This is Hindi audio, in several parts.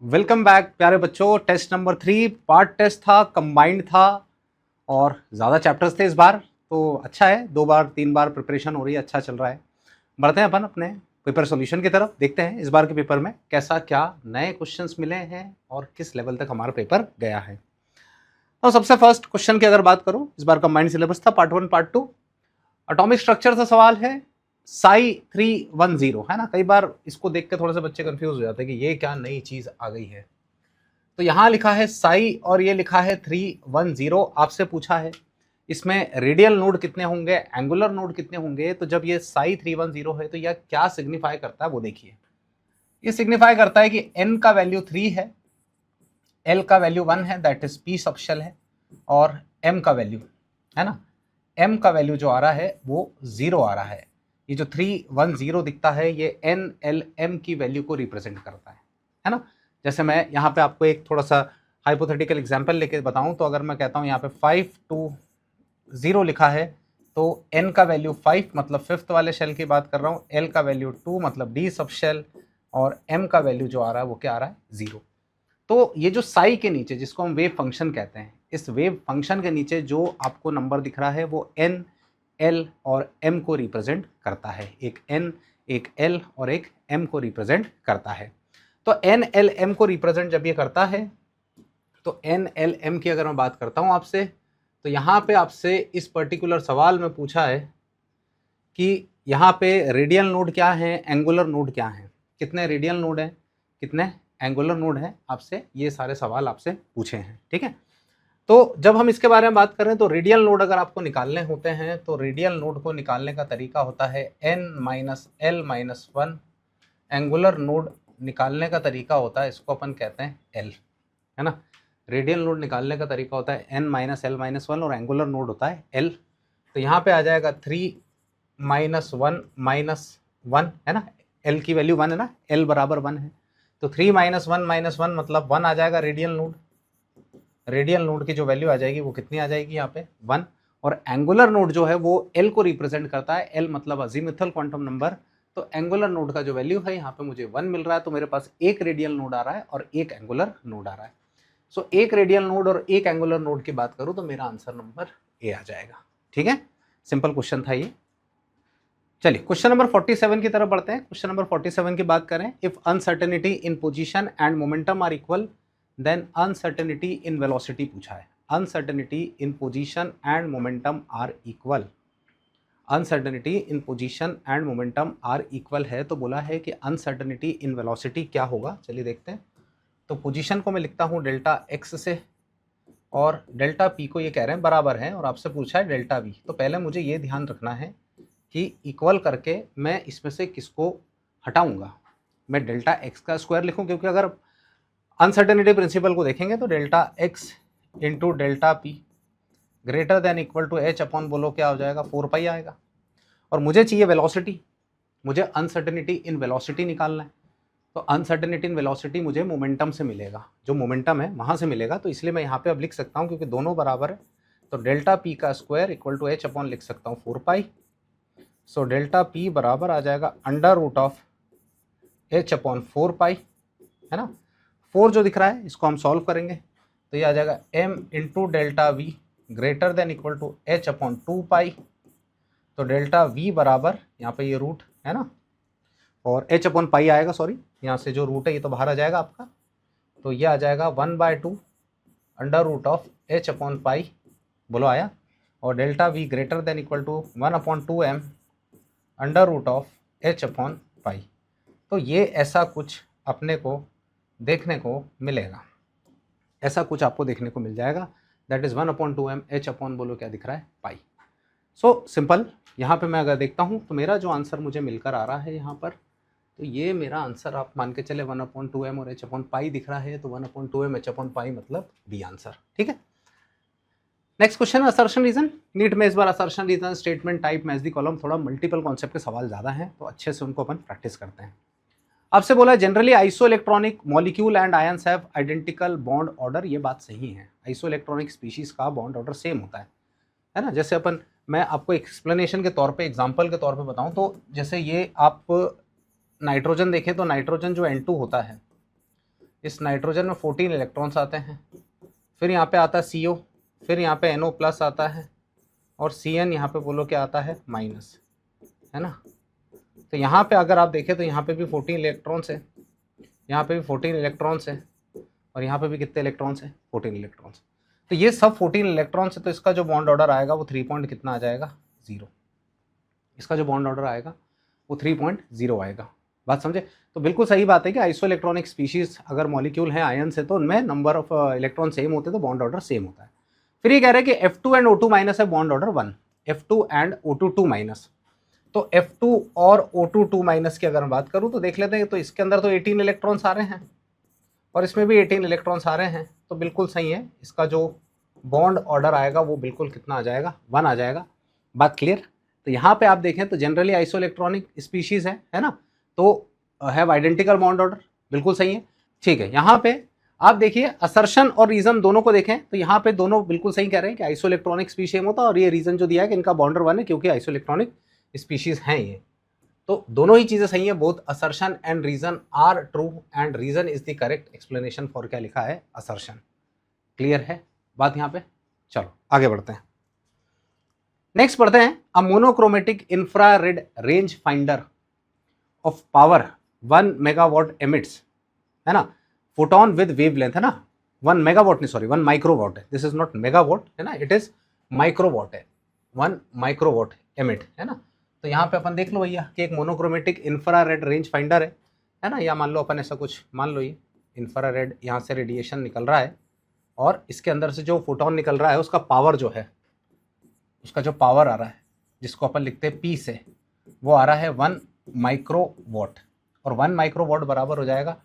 वेलकम बैक प्यारे बच्चों। टेस्ट नंबर 3 पार्ट टेस्ट था, कंबाइंड था और ज़्यादा चैप्टर्स थे इस बार, तो अच्छा है। 2 बार 3 बार प्रिपरेशन हो रही है, अच्छा चल रहा है। बढ़ते हैं अपन अपने पेपर सॉल्यूशन की तरफ, देखते हैं इस बार के पेपर में कैसा क्या नए क्वेश्चंस मिले हैं और किस लेवल तक हमारा पेपर गया है। तो सबसे फर्स्ट क्वेश्चन की अगर बात करूं, इस बार कंबाइंड सिलेबस था, पार्ट 1 पार्ट 2। एटॉमिक स्ट्रक्चर से सवाल है, Psi 310 है ना। कई बार इसको देख के थोड़े से बच्चे कंफ्यूज हो जाते हैं कि ये क्या नई चीज आ गई है। तो यहां लिखा है साई और ये लिखा है 310। आपसे पूछा है इसमें रेडियल नोड कितने होंगे, एंगुलर नोड कितने होंगे। तो जब ये साई 310 है तो यह क्या सिग्निफाई करता है वो देखिए। ये सिग्निफाई करता है कि n का वैल्यू 3 है, l का वैल्यू 1 है, that is p subshell है, और m का वैल्यू है ना, m का वैल्यू जो आ रहा है वो 0 आ रहा है। ये जो 310 दिखता है ये n l m की वैल्यू को रिप्रेजेंट करता है ना। जैसे मैं यहाँ पे आपको एक थोड़ा सा हाइपोथेटिकल एग्जांपल लेके बताऊं, तो अगर मैं कहता हूँ यहाँ पे 520 लिखा है तो n का वैल्यू 5 मतलब फिफ्थ वाले शेल की बात कर रहा हूँ, l का वैल्यू 2 मतलब d सब शेल, और m का वैल्यू जो आ रहा है वो क्या आ रहा है 0। तो ये जो साई के नीचे जिसको हम वेव फंक्शन कहते हैं, इस वेव फंक्शन के नीचे जो आपको नंबर दिख रहा है वो n, l और m को रिप्रेजेंट करता है। एक n, एक l और एक m को रिप्रेजेंट करता है। तो n, l, m को रिप्रेजेंट जब ये करता है तो n, l, m की अगर मैं बात करता हूं आपसे, तो यहाँ पे आपसे इस पर्टिकुलर सवाल में पूछा है कि यहाँ पे रेडियल नोड क्या है, एंगुलर नोड क्या है, कितने रेडियल नोड है, कितने एंगुलर नोड है, आपसे ये सारे सवाल आपसे पूछे हैं। ठीक है, तो जब हम इसके बारे में बात करें तो रेडियल नोड अगर आपको निकालने होते हैं तो रेडियल नोड को निकालने का तरीका होता है n-l-1। एंगुलर नोड निकालने का तरीका होता है, इसको अपन कहते हैं l, है ना। रेडियल नोड निकालने का तरीका होता है n-l-1 और एंगुलर नोड होता है l। तो यहाँ पे आ जाएगा 3 -1 -1 है ना, l की वैल्यू 1 है ना, l बराबर 1 है, तो 3 -1 -1 मतलब 1 आ जाएगा रेडियल नोड। रेडियल नोड की जो वैल्यू आ जाएगी वो कितनी आ जाएगी यहाँ पे 1। और एंगुलर नोड जो है वो l को रिप्रेजेंट करता है, l मतलब अजीमुथल क्वांटम नंबर। तो एंगुलर नोड का जो वैल्यू है यहाँ पे मुझे 1 मिल रहा है, तो मेरे पास एक रेडियल नोड आ रहा है और एक एंगुलर नोड आ रहा है। सो एक रेडियल नोड और एक एंगुलर नोड की बात करूं तो मेरा आंसर नंबर ए आ जाएगा। ठीक है, सिंपल क्वेश्चन था ये। चलिए क्वेश्चन नंबर 47 की तरफ बढ़ते हैं। क्वेश्चन नंबर 47 की बात करें, if uncertainty in position and momentum are equal then uncertainty in velocity पूछा है। Uncertainty in position and momentum are equal, uncertainty in position and momentum are equal है, तो बोला है कि अनसर्टेनिटी इन वेलोसिटी क्या होगा। चलिए देखते हैं। तो पोजीशन को मैं लिखता हूँ डेल्टा एक्स से और डेल्टा पी को ये कह रहे हैं बराबर है, और आपसे पूछा है डेल्टा वी। तो पहले मुझे ये ध्यान रखना है कि इक्वल करके मैं इसमें से किसको हटाऊंगा, मैं डेल्टा एक्स का स्क्वायर लिखूं, क्योंकि अगर अनसर्टेनिटी प्रिंसिपल को देखेंगे तो delta x into delta p greater than equal to h upon बोलो क्या हो जाएगा 4 पाई आएगा। और मुझे चाहिए वेलोसिटी, मुझे अनसर्टेनिटी इन वेलोसिटी निकालना है। तो अनसर्टेनिटी इन वेलोसिटी मुझे मोमेंटम से मिलेगा, जो मोमेंटम है वहाँ से मिलेगा। तो इसलिए मैं यहाँ पे अब लिख सकता हूँ क्योंकि दोनों बराबर है, तो डेल्टा पी का square equal to h upon लिख सकता हूँ 4 पाई। सो डेल्टा पी बराबर आ जाएगा under root of h upon 4 pi, है ना। 4 जो दिख रहा है इसको हम सॉल्व करेंगे तो ये आ जाएगा m into delta v greater than equal to h upon 2 pi. तो डेल्टा वी बराबर यहाँ पे ये रूट है ना, और h अपॉन पाई आएगा, सॉरी यहाँ से जो रूट है ये तो बाहर आ जाएगा आपका, तो ये आ जाएगा 1/2 under root of h upon pi, बोलो आया। और delta v greater than equal to 1/2m under root of h upon pi. तो ये ऐसा कुछ अपने को देखने को मिलेगा, ऐसा कुछ आपको देखने को मिल जाएगा, that is 1/2m h upon बोलो क्या दिख रहा है पाई। So simple. यहाँ पे मैं अगर देखता हूँ तो मेरा जो आंसर मुझे मिलकर आ रहा है यहाँ पर, तो ये मेरा आंसर आप मान के चले 1/2m और h अपॉन पाई दिख रहा है, तो 1/2m h अपॉन पाई मतलब बी आंसर। ठीक है, next question assertion reason. NEET में इस बार assertion reason statement type match the column, थोड़ा मल्टीपल कॉन्सेप्ट के सवाल ज़्यादा हैं तो अच्छे से उनको अपन प्रैक्टिस करते हैं। आपसे बोला generally iso electronic molecule and ions have identical bond order, ये बात सही है। आइसो इलेक्ट्रॉनिक स्पीशीज का बॉन्ड ऑर्डर सेम होता है ना। जैसे अपन, मैं आपको एक्सप्लेनेशन के तौर पे एग्जांपल के तौर पे बताऊं तो जैसे ये आप नाइट्रोजन देखें तो नाइट्रोजन जो N2 होता है, इस नाइट्रोजन में 14 इलेक्ट्रॉन्स आते हैं, फिर यहाँ पे आता है CO, फिर यहाँ पे NO प्लस आता है, और CN यहाँ पे बोलो क्या आता है, माइनस, है ना। तो यहाँ पे अगर आप देखें तो यहाँ पे भी 14 इलेक्ट्रॉन्स है, यहाँ पे भी 14 इलेक्ट्रॉन्स है, और यहाँ पे भी कितने इलेक्ट्रॉन्स है, 14 इलेक्ट्रॉन्स। तो ये सब 14 इलेक्ट्रॉन्स है, तो इसका जो बॉन्ड ऑर्डर आएगा वो 3 पॉइंट कितना आ जाएगा, 0। इसका जो बॉन्ड ऑर्डर आएगा वो 3.0 आएगा। बात समझे। तो बिल्कुल सही बात है कि आइसो इलेक्ट्रॉनिक स्पीशीज अगर मॉलिक्यूल है आयन से तो उनमें नंबर ऑफ इलेक्ट्रॉन सेम होते हैं, तो बॉन्ड ऑर्डर सेम होता है। फिर ये कह रहे हैं कि F2 एंड O2 माइनस है bond order 1, F2 and O2 2 minus. तो F2 और O2 2 माइनस की अगर मैं बात करूँ तो देख लेते हैं, तो इसके अंदर तो 18 इलेक्ट्रॉन्स आ रहे हैं और इसमें भी 18 इलेक्ट्रॉन्स आ रहे हैं, तो बिल्कुल सही है। इसका जो बॉन्ड ऑर्डर आएगा वो बिल्कुल कितना आ जाएगा, 1 आ जाएगा। बात क्लियर। तो यहाँ पे आप देखें तो जनरली आइसो इलेक्ट्रॉनिक स्पीशीज है ना, तो हैव आइडेंटिकल बॉन्ड ऑर्डर, बिल्कुल सही है, ठीक है। यहाँ पे आप देखिए असर्शन और रीजन दोनों को देखें तो यहाँ पे दोनों बिल्कुल सही कह रहे हैं कि आइसो इलेक्ट्रॉनिक स्पीशीज होता है, और ये रीजन जो दिया है कि इनका बॉन्डर 1 है क्योंकि आइसो इलेक्ट्रॉनिक स्पीशीज हैं ये। तो दोनों ही चीजें सही है, both assertion and reason are true and reason is the correct explanation for क्या लिखा है, असर्शन। क्लियर है बात यहाँ पे। चलो आगे बढ़ते हैं, नेक्स्ट पढ़ते हैं। A monochromatic infrared range finder of power 1 megawatt emits, है ना, फोटोन विद वेवलेंथ, है ना, 1 मेगावाट नहीं सॉरी 1 माइक्रोवाट है, दिस इज नॉट मेगावाट, है ना, इट इज माइक्रोवाट है, 1 माइक्रोवाट एमिट, है ना। तो यहाँ पे अपन देख लो भैया कि एक मोनोक्रोमेटिक इंफ्रारेड रेंज फाइंडर है ना, या मान लो अपन ऐसा कुछ मान लो, ये इंफ्रारेड यहाँ से रेडिएशन निकल रहा है और इसके अंदर से जो फोटोन निकल रहा है उसका पावर जो है, उसका जो पावर आ रहा है जिसको अपन लिखते हैं P से, वो आ रहा है 1 माइक्रोवाट, और 1 माइक्रोवाट बराबर हो जाएगा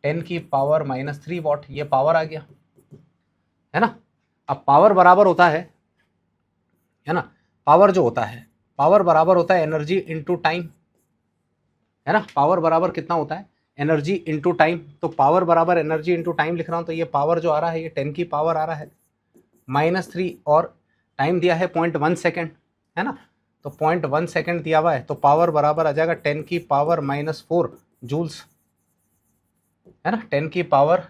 10 की पावर -3 वाट, ये पावर आ गया, है ना। अब पावर बराबर होता है ना, पावर जो होता है, पावर बराबर होता है एनर्जी इंटू टाइम, है ना। पावर बराबर कितना होता है, एनर्जी इंटू टाइम। तो पावर बराबर एनर्जी इंटू टाइम लिख रहा हूँ, तो ये पावर जो आ रहा है ये 10 की पावर आ रहा है -3, और टाइम दिया है 0.1 सेकेंड, है ना। तो 0.1 सेकेंड दिया हुआ है, तो पावर बराबर आ जाएगा 10 की पावर -4 जूल्स, है ना। 10 की पावर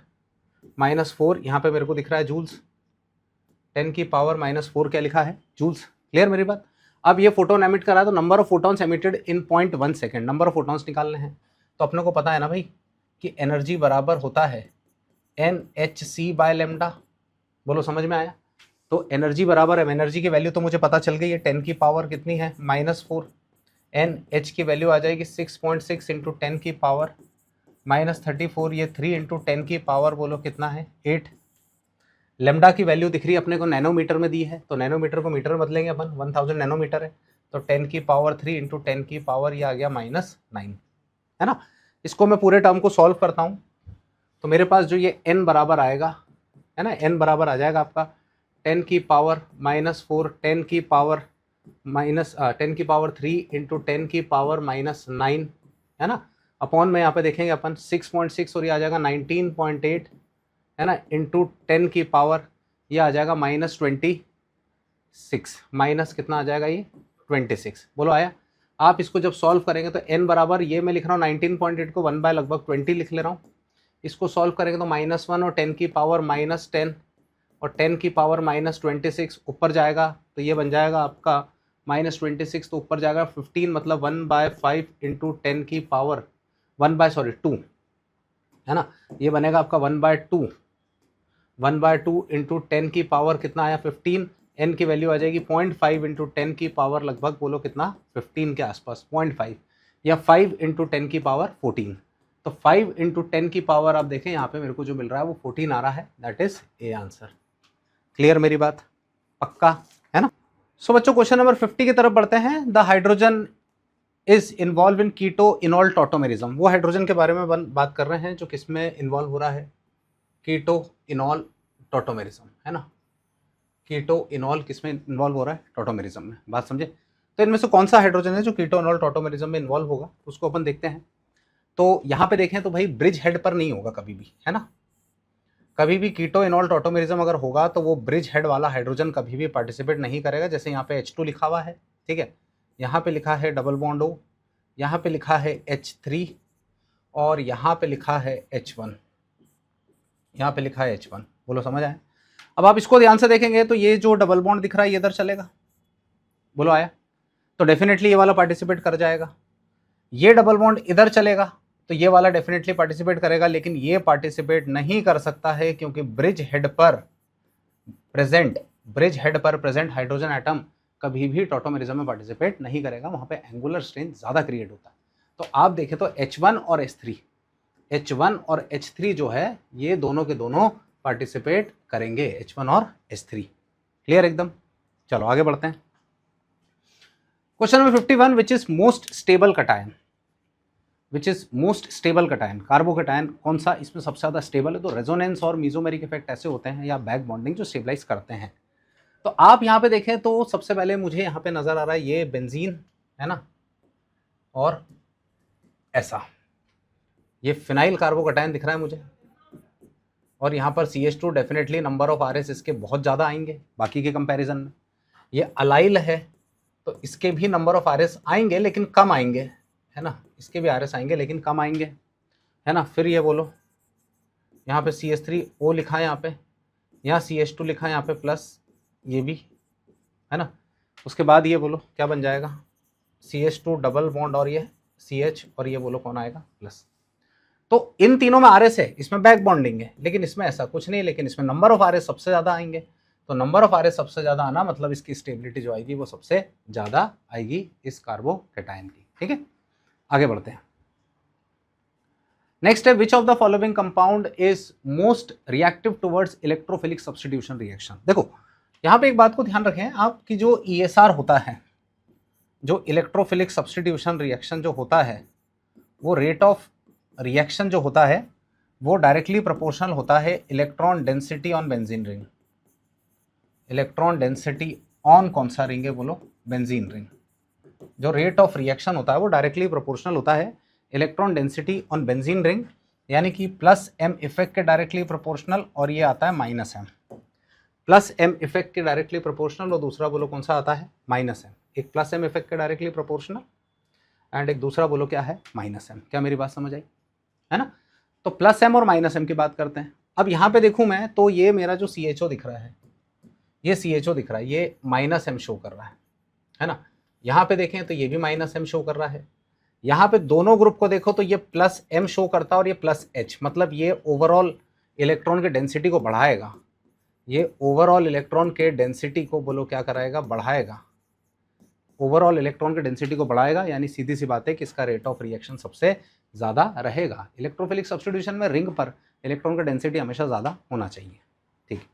-4 यहाँ पे मेरे को दिख रहा है जूल्स, 10 की पावर -4 क्या लिखा है, जूल्स। क्लियर मेरी बात। अब ये फोटोन एमिट कर रहा है, तो number of photons emitted in 0.1 second, number of photons निकालने हैं। तो अपने को पता है ना भाई कि एनर्जी बराबर होता है NhC/λ, बोलो समझ में आया। तो एनर्जी बराबर है, एनर्जी की वैल्यू तो मुझे पता चल गई है, 10 की पावर कितनी है -4, NH की वैल्यू आ जाएगी 6.6 इंटू 10 की पावर -34, ये 3 इंटू 10 की पावर बोलो कितना है 8। लेमडा की वैल्यू दिख रही है अपने को नैनोमीटर में दी है, तो नैनोमीटर को मीटर में बदलेंगे अपन, 1000 नैनोमीटर है, तो 10 की पावर 3 इंटू 10 की पावर ये आ गया -9, है ना। इसको मैं पूरे टर्म को सॉल्व करता हूँ, तो मेरे पास जो ये n बराबर आएगा, है ना, n बराबर आ जाएगा आपका 10 की पावर -4, 10 की पावर 3 इंटू 10 की पावर -9, है ना, अपॉन में यहाँ पे देखेंगे अपन 6.6 और ये आ जाएगा 19.8, है ना, इंटू 10 की पावर ये आ जाएगा -26, माइनस कितना आ जाएगा ये 26, बोलो आया। आप इसको जब सॉल्व करेंगे तो n बराबर ये मैं लिख रहा हूँ 19.8 को 1 बाय लगभग 20 लिख ले रहा हूँ, इसको सॉल्व करेंगे तो -1 और 10 की पावर -10 और 10 की पावर -26 ऊपर जाएगा, तो ये बन जाएगा आपका -26, तो ऊपर जाएगा 15, मतलब 1/5 इंटू 10 की पावर 2, है ना, ये बनेगा आपका 1/2 इंटू 10 की पावर कितना आया 15, n की वैल्यू आ जाएगी 0.5 इंटू 10 की पावर लगभग बोलो कितना 15 के आसपास 0.5, या 5 इंटू 10 की पावर 14। तो 5 इंटू 10 की पावर आप देखें यहाँ पे मेरे को जो मिल रहा है वो 14 आ रहा है, that is A answer. Clear मेरी बात, पक्का है ना। सो बच्चों क्वेश्चन नंबर 50 की तरफ बढ़ते हैं। The hydrogen is involve in keto enol tautomerism, वो हाइड्रोजन के बारे में बात कर रहे हैं जो किसमें इन्वॉल्व हो रहा है, कीटो इनॉल टॉटोमेरिज्म, है ना। कीटो इनॉल किसमें इन्वॉल्व हो रहा है, टॉटोमेरिज्म में, बात समझे। तो इनमें से कौन सा हाइड्रोजन है जो कीटो इनॉल टॉटोमेरिज्म में इन्वॉल्व होगा, उसको अपन देखते हैं। तो यहाँ पे देखें तो भाई ब्रिज हेड पर नहीं होगा कभी भी, है ना। कभी भी कीटो इनॉल टॉटोमेरिज्म अगर होगा तो वो ब्रिज हेड वाला हाइड्रोजन कभी भी पार्टिसिपेट नहीं करेगा। जैसे यहाँ पे H2 लिखा हुआ है, ठीक है, यहाँ पे लिखा है डबल बॉन्ड O, यहाँ पे लिखा है H3 और यहाँ पे लिखा है H1, यहाँ पे लिखा है H1। बोलो समझ आया? अब आप इसको ध्यान से देखेंगे तो ये जो डबल बॉन्ड दिख रहा है ये इधर चलेगा, बोलो आया? तो डेफिनेटली ये वाला पार्टिसिपेट कर जाएगा। ये डबल बॉन्ड इधर चलेगा तो ये वाला डेफिनेटली पार्टिसिपेट करेगा, लेकिन ये पार्टिसिपेट नहीं कर सकता है क्योंकि ब्रिज हेड पर प्रेजेंट हाइड्रोजन एटम कभी भी टॉटोमेरिज्म में पार्टिसिपेट नहीं करेगा, वहां पे एंगुलर स्ट्रेंथ ज्यादा क्रिएट होता है। तो आप देखें तो H1 और H3 जो है ये दोनों के दोनों पार्टिसिपेट करेंगे, H1 और H3। क्लियर एकदम? चलो आगे बढ़ते हैं। Question number 51, which is most stable cation? Carbocation कौन सा इसमें सबसे ज्यादा स्टेबल है? तो रेजोनेंस और मीजोमेरिक इफेक्ट ऐसे होते हैं या बैक बॉन्डिंग जो स्टेबलाइज करते हैं। तो आप यहाँ पे देखें तो सबसे पहले मुझे यहाँ पे नजर आ रहा है ये बेंजीन है ना, और ऐसा ये फिनाइल कार्बोकटायन दिख रहा है मुझे, और यहाँ पर CH2 definitely number of RS इसके बहुत ज़्यादा आएंगे बाकी के कंपैरिजन में। ये अलाइल है तो इसके भी नंबर ऑफ RS आएंगे लेकिन कम आएंगे, है ना, इसके भी RS आएंगे लेकिन कम आएंगे, है ना। फिर ये बोलो यहाँ पे CH3O लिखा है, यहाँ पे यहाँ CH2 लिखा है, यहाँ पे प्लस ये भी है ना। उसके बाद ये बोलो क्या बन जाएगा, CH2 डबल बॉन्ड और ये CH, और ये बोलो कौन आएगा, प्लस। तो इन तीनों में RS है, इसमें बैक बॉन्डिंग है, लेकिन इसमें ऐसा कुछ नहीं, लेकिन इसमें नंबर ऑफ RS सबसे ज़्यादा आएंगे। तो नंबर ऑफ RS सबसे ज़्यादा आना मतलब इसकी स्टेबिलिटी जो आएगी वो सबसे ज़्यादा आएगी इस कार्बोकैटायन की। ठीक है, आगे बढ़ते हैं। नेक्स्ट है, which of the following compound is most reactive towards electrophilic substitution reaction? देखो यहाँ पे एक बात को ध्यान रखें आप कि जो ESR होता है, जो इलेक्ट्रोफिलिक सब्स्टिट्यूशन रिएक्शन जो होता है, वो रेट ऑफ रिएक्शन जो होता है वो डायरेक्टली प्रोपोर्शनल होता है electron density on benzene ring. Electron density on कौन सा रिंग है, बोलो बेंजीन रिंग। जो रेट ऑफ रिएक्शन होता है वो डायरेक्टली प्रोपोर्शनल होता है electron density on benzene ring, यानी कि +m इफेक्ट के डायरेक्टली प्रोपोर्शनल, और ये आता है -m। +m इफेक्ट के डायरेक्टली प्रोपोर्शनल और दूसरा बोलो कौन सा आता है, -m। एक +m इफेक्ट के डायरेक्टली प्रोपोर्शनल एंड एक दूसरा बोलो क्या है, -m। क्या मेरी बात समझ आई, है ना। तो +m और -m की बात करते हैं। अब यहाँ पे देखूं मैं तो ये मेरा जो CHO दिख रहा है, ये CHO दिख रहा है, ये -m शो कर रहा है ना। यहाँ पे देखें तो ये भी -m शो कर रहा है। यहाँ पे दोनों ग्रुप को देखो तो ये +m शो करता है और ये +h, मतलब ये ओवरऑल इलेक्ट्रॉन के डेंसिटी को बढ़ाएगा। ये ओवरऑल इलेक्ट्रॉन के डेंसिटी को बोलो क्या कराएगा, बढ़ाएगा। ओवरऑल इलेक्ट्रॉन के डेंसिटी को बढ़ाएगा, यानी सीधी सी बात है कि इसका रेट ऑफ रिएक्शन सबसे ज़्यादा रहेगा। इलेक्ट्रोफिलिक सब्स्टिट्यूशन में रिंग पर इलेक्ट्रॉन का डेंसिटी हमेशा ज़्यादा होना चाहिए। ठीक है,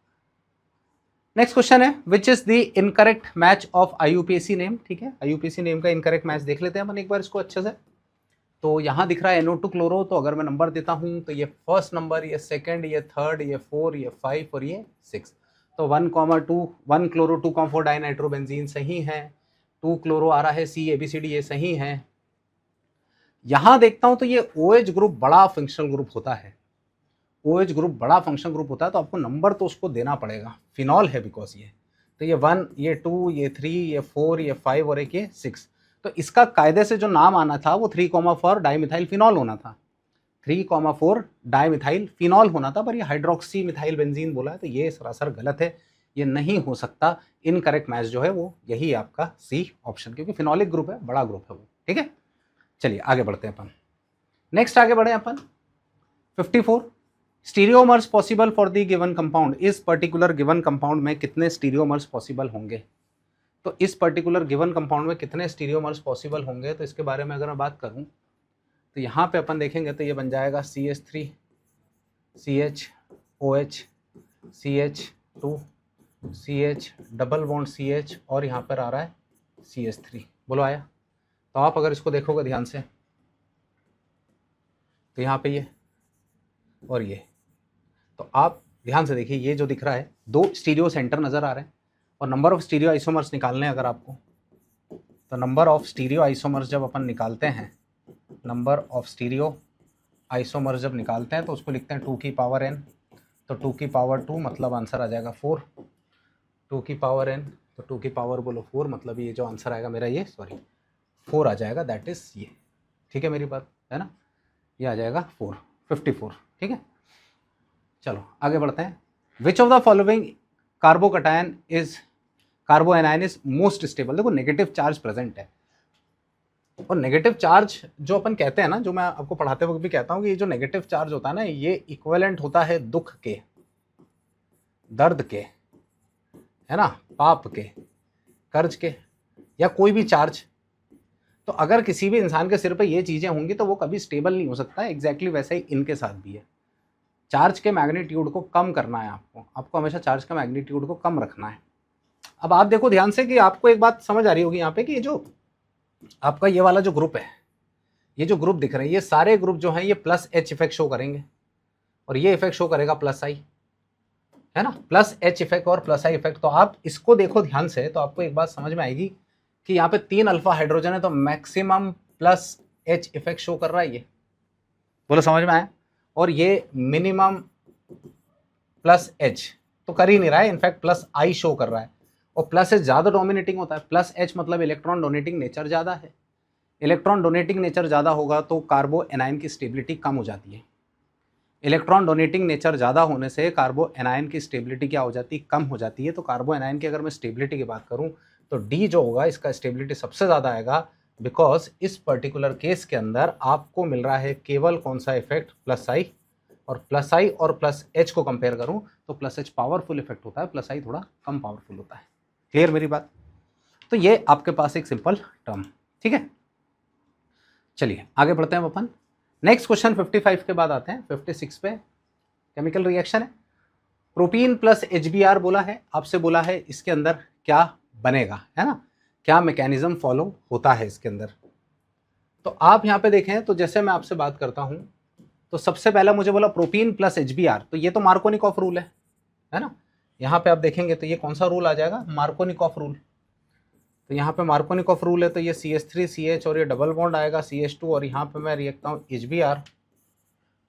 नेक्स्ट क्वेश्चन है, which is the incorrect match of IUPAC name? ठीक है, IUPAC नेम का इनकरेक्ट मैच देख लेते हैं अपन एक बार इसको अच्छे से। तो यहाँ दिख रहा है NO2 क्लोरो, तो अगर मैं नंबर देता हूँ तो ये फर्स्ट नंबर, ये सेकंड, ये थर्ड, ये 4, ये 5 और ये 6। तो 1 क्लोरो 2,4 डाइनाइट्रोबेंजीन सही है, 2 क्लोरो आ रहा है C ABCD ये सही है। यहां देखता हूं तो ये OH ग्रुप बड़ा फंक्शनल ग्रुप होता है, OH ग्रुप बड़ा फंक्शनल ग्रुप होता है, तो आपको नंबर तो उसको देना पड़ेगा, फिनॉल है बिकॉज ये। तो ये 1, ये 2, ये 3, ये 4, ये 5 और एक ये 6। तो इसका कायदे से जो नाम आना था वो 3,4 डाइमिथाइल फिनॉल होना था, 3,4 डाइमिथाइल फिनॉल होना था, पर ये हाइड्रोक्सी मिथाइल बेंजीन बोला है, तो ये सरासर गलत है, ये नहीं हो सकता। इनकरेक्ट मैच जो है वो यही आपका C ऑप्शन, क्योंकि फिनॉलिक ग्रुप है, बड़ा ग्रुप है वो। ठीक है, चलिए आगे बढ़ते हैं अपन। नेक्स्ट आगे बढ़े अपन 54, stereomers possible for the given compound. इस पर्टिकुलर गिवन कंपाउंड में कितने स्टीरियोमर्स पॉसिबल होंगे? तो इस पर्टिकुलर गिवन कंपाउंड में कितने स्टीरियोमर्स पॉसिबल होंगे, तो इसके बारे में अगर मैं बात करूं तो यहाँ पे अपन देखेंगे तो ये बन जाएगा CH3 CHOH CH2 CH double bond CH और यहाँ पर आ रहा है CH3। बोलो आया? तो आप अगर इसको देखोगे ध्यान से तो यहाँ पे ये और ये, तो आप ध्यान से देखिए, ये जो दिख रहा है 2 स्टीरियो सेंटर नज़र आ रहे हैं, और नंबर ऑफ स्टीरियो आइसोमर्स निकालने अगर आपको, तो नंबर ऑफ स्टीरियो आइसोमर्स जब अपन निकालते हैं, नंबर ऑफ स्टीरियो आइसोमर्स जब निकालते हैं तो उसको लिखते हैं 2 की पावर n। तो 2 की पावर 2 मतलब आंसर आ जाएगा 4, 2 की पावर n, तो 2 की पावर बोलो 4, मतलब ये जो आंसर आएगा मेरा ये 4 आ जाएगा, दैट इज ये। ठीक है मेरी बात, है ना, ये आ जाएगा 54। ठीक है, चलो आगे बढ़ते हैं। Which of the following carbocation is कार्बोएनायन is most stable. देखो नेगेटिव चार्ज प्रेजेंट है, और नेगेटिव चार्ज जो अपन कहते हैं ना, जो मैं आपको पढ़ाते वक्त भी कहता हूं कि ये जो नेगेटिव चार्ज होता है ना, ये इक्विवेलेंट होता है दुख के, दर्द के, है ना, पाप के, कर्ज के, या कोई भी चार्ज। तो अगर किसी भी इंसान के सिर पे ये चीजें होंगी तो वो कभी स्टेबल नहीं हो सकता है। एग्जैक्टली वैसा ही इनके साथ भी है। चार्ज के मैग्नीट्यूड को कम करना है आपको हमेशा चार्ज का मैग्नीट्यूड को कम रखना है। अब आप देखो ध्यान से कि आपको एक बात समझ आ रही होगी यहाँ पे कि ये जो आपका ये वाला जो ग्रुप है, ये जो ग्रुप दिख रहे हैं, ये सारे ग्रुप जो हैं ये प्लस एच इफेक्ट शो करेंगे, और ये इफेक्ट शो करेगा प्लस आई, है ना, प्लस एच इफेक्ट और प्लस आई इफेक्ट। तो आप इसको देखो ध्यान से तो आपको एक बात समझ में आएगी कि यहाँ पे 3 अल्फा हाइड्रोजन है, तो maximum plus H effect show कर रहा है ये, बोलो समझ में आया। और ये मिनिमम प्लस एच तो कर ही नहीं रहा है, इनफैक्ट प्लस आई शो कर रहा है, और प्लस एच ज़्यादा डोमिनेटिंग होता है। प्लस एच मतलब इलेक्ट्रॉन डोनेटिंग नेचर ज़्यादा है। इलेक्ट्रॉन डोनेटिंग नेचर ज़्यादा होगा तो कार्बो एनायन की स्टेबिलिटी कम हो जाती है। इलेक्ट्रॉन डोनेटिंग नेचर ज़्यादा होने से कार्बो एनायन की स्टेबिलिटी क्या हो जाती है, कम हो जाती है। तो कार्बो एनायन की अगर मैं स्टेबिलिटी की बात करूँ तो डी जो होगा इसका स्टेबिलिटी सबसे ज़्यादा आएगा, बिकॉज इस पर्टिकुलर केस के अंदर आपको मिल रहा है केवल कौन सा इफेक्ट, प्लस आई। और प्लस आई और प्लस एच को कंपेयर करूं तो प्लस एच पावरफुल इफेक्ट होता है, प्लस आई थोड़ा कम पावरफुल होता है। क्लियर मेरी बात। तो ये आपके पास एक सिंपल टर्म, ठीक है। चलिए आगे बढ़ते हैं अपन। नेक्स्ट क्वेश्चन 55 के बाद आते हैं 56 पे। केमिकल रिएक्शन है, प्रोपीन प्लस HBr बोला है, आपसे बोला है इसके अंदर क्या बनेगा, है ना, क्या मैकेनिज्म फॉलो होता है इसके अंदर। तो आप यहाँ पे देखें तो जैसे मैं आपसे बात करता हूँ तो सबसे पहला मुझे बोला प्रोपीन प्लस HBr, तो ये तो मार्कोनिकॉफ रूल है ना। यहाँ पे आप देखेंगे तो ये कौन सा रूल आ जाएगा, मार्कोनिकॉफ रूल। तो यहाँ पे मार्कोनिकॉफ रूल है तो ये CH3CH और ये डबल बॉन्ड आएगा CH2, और यहाँ पे मैं लिखता हूँ HBr,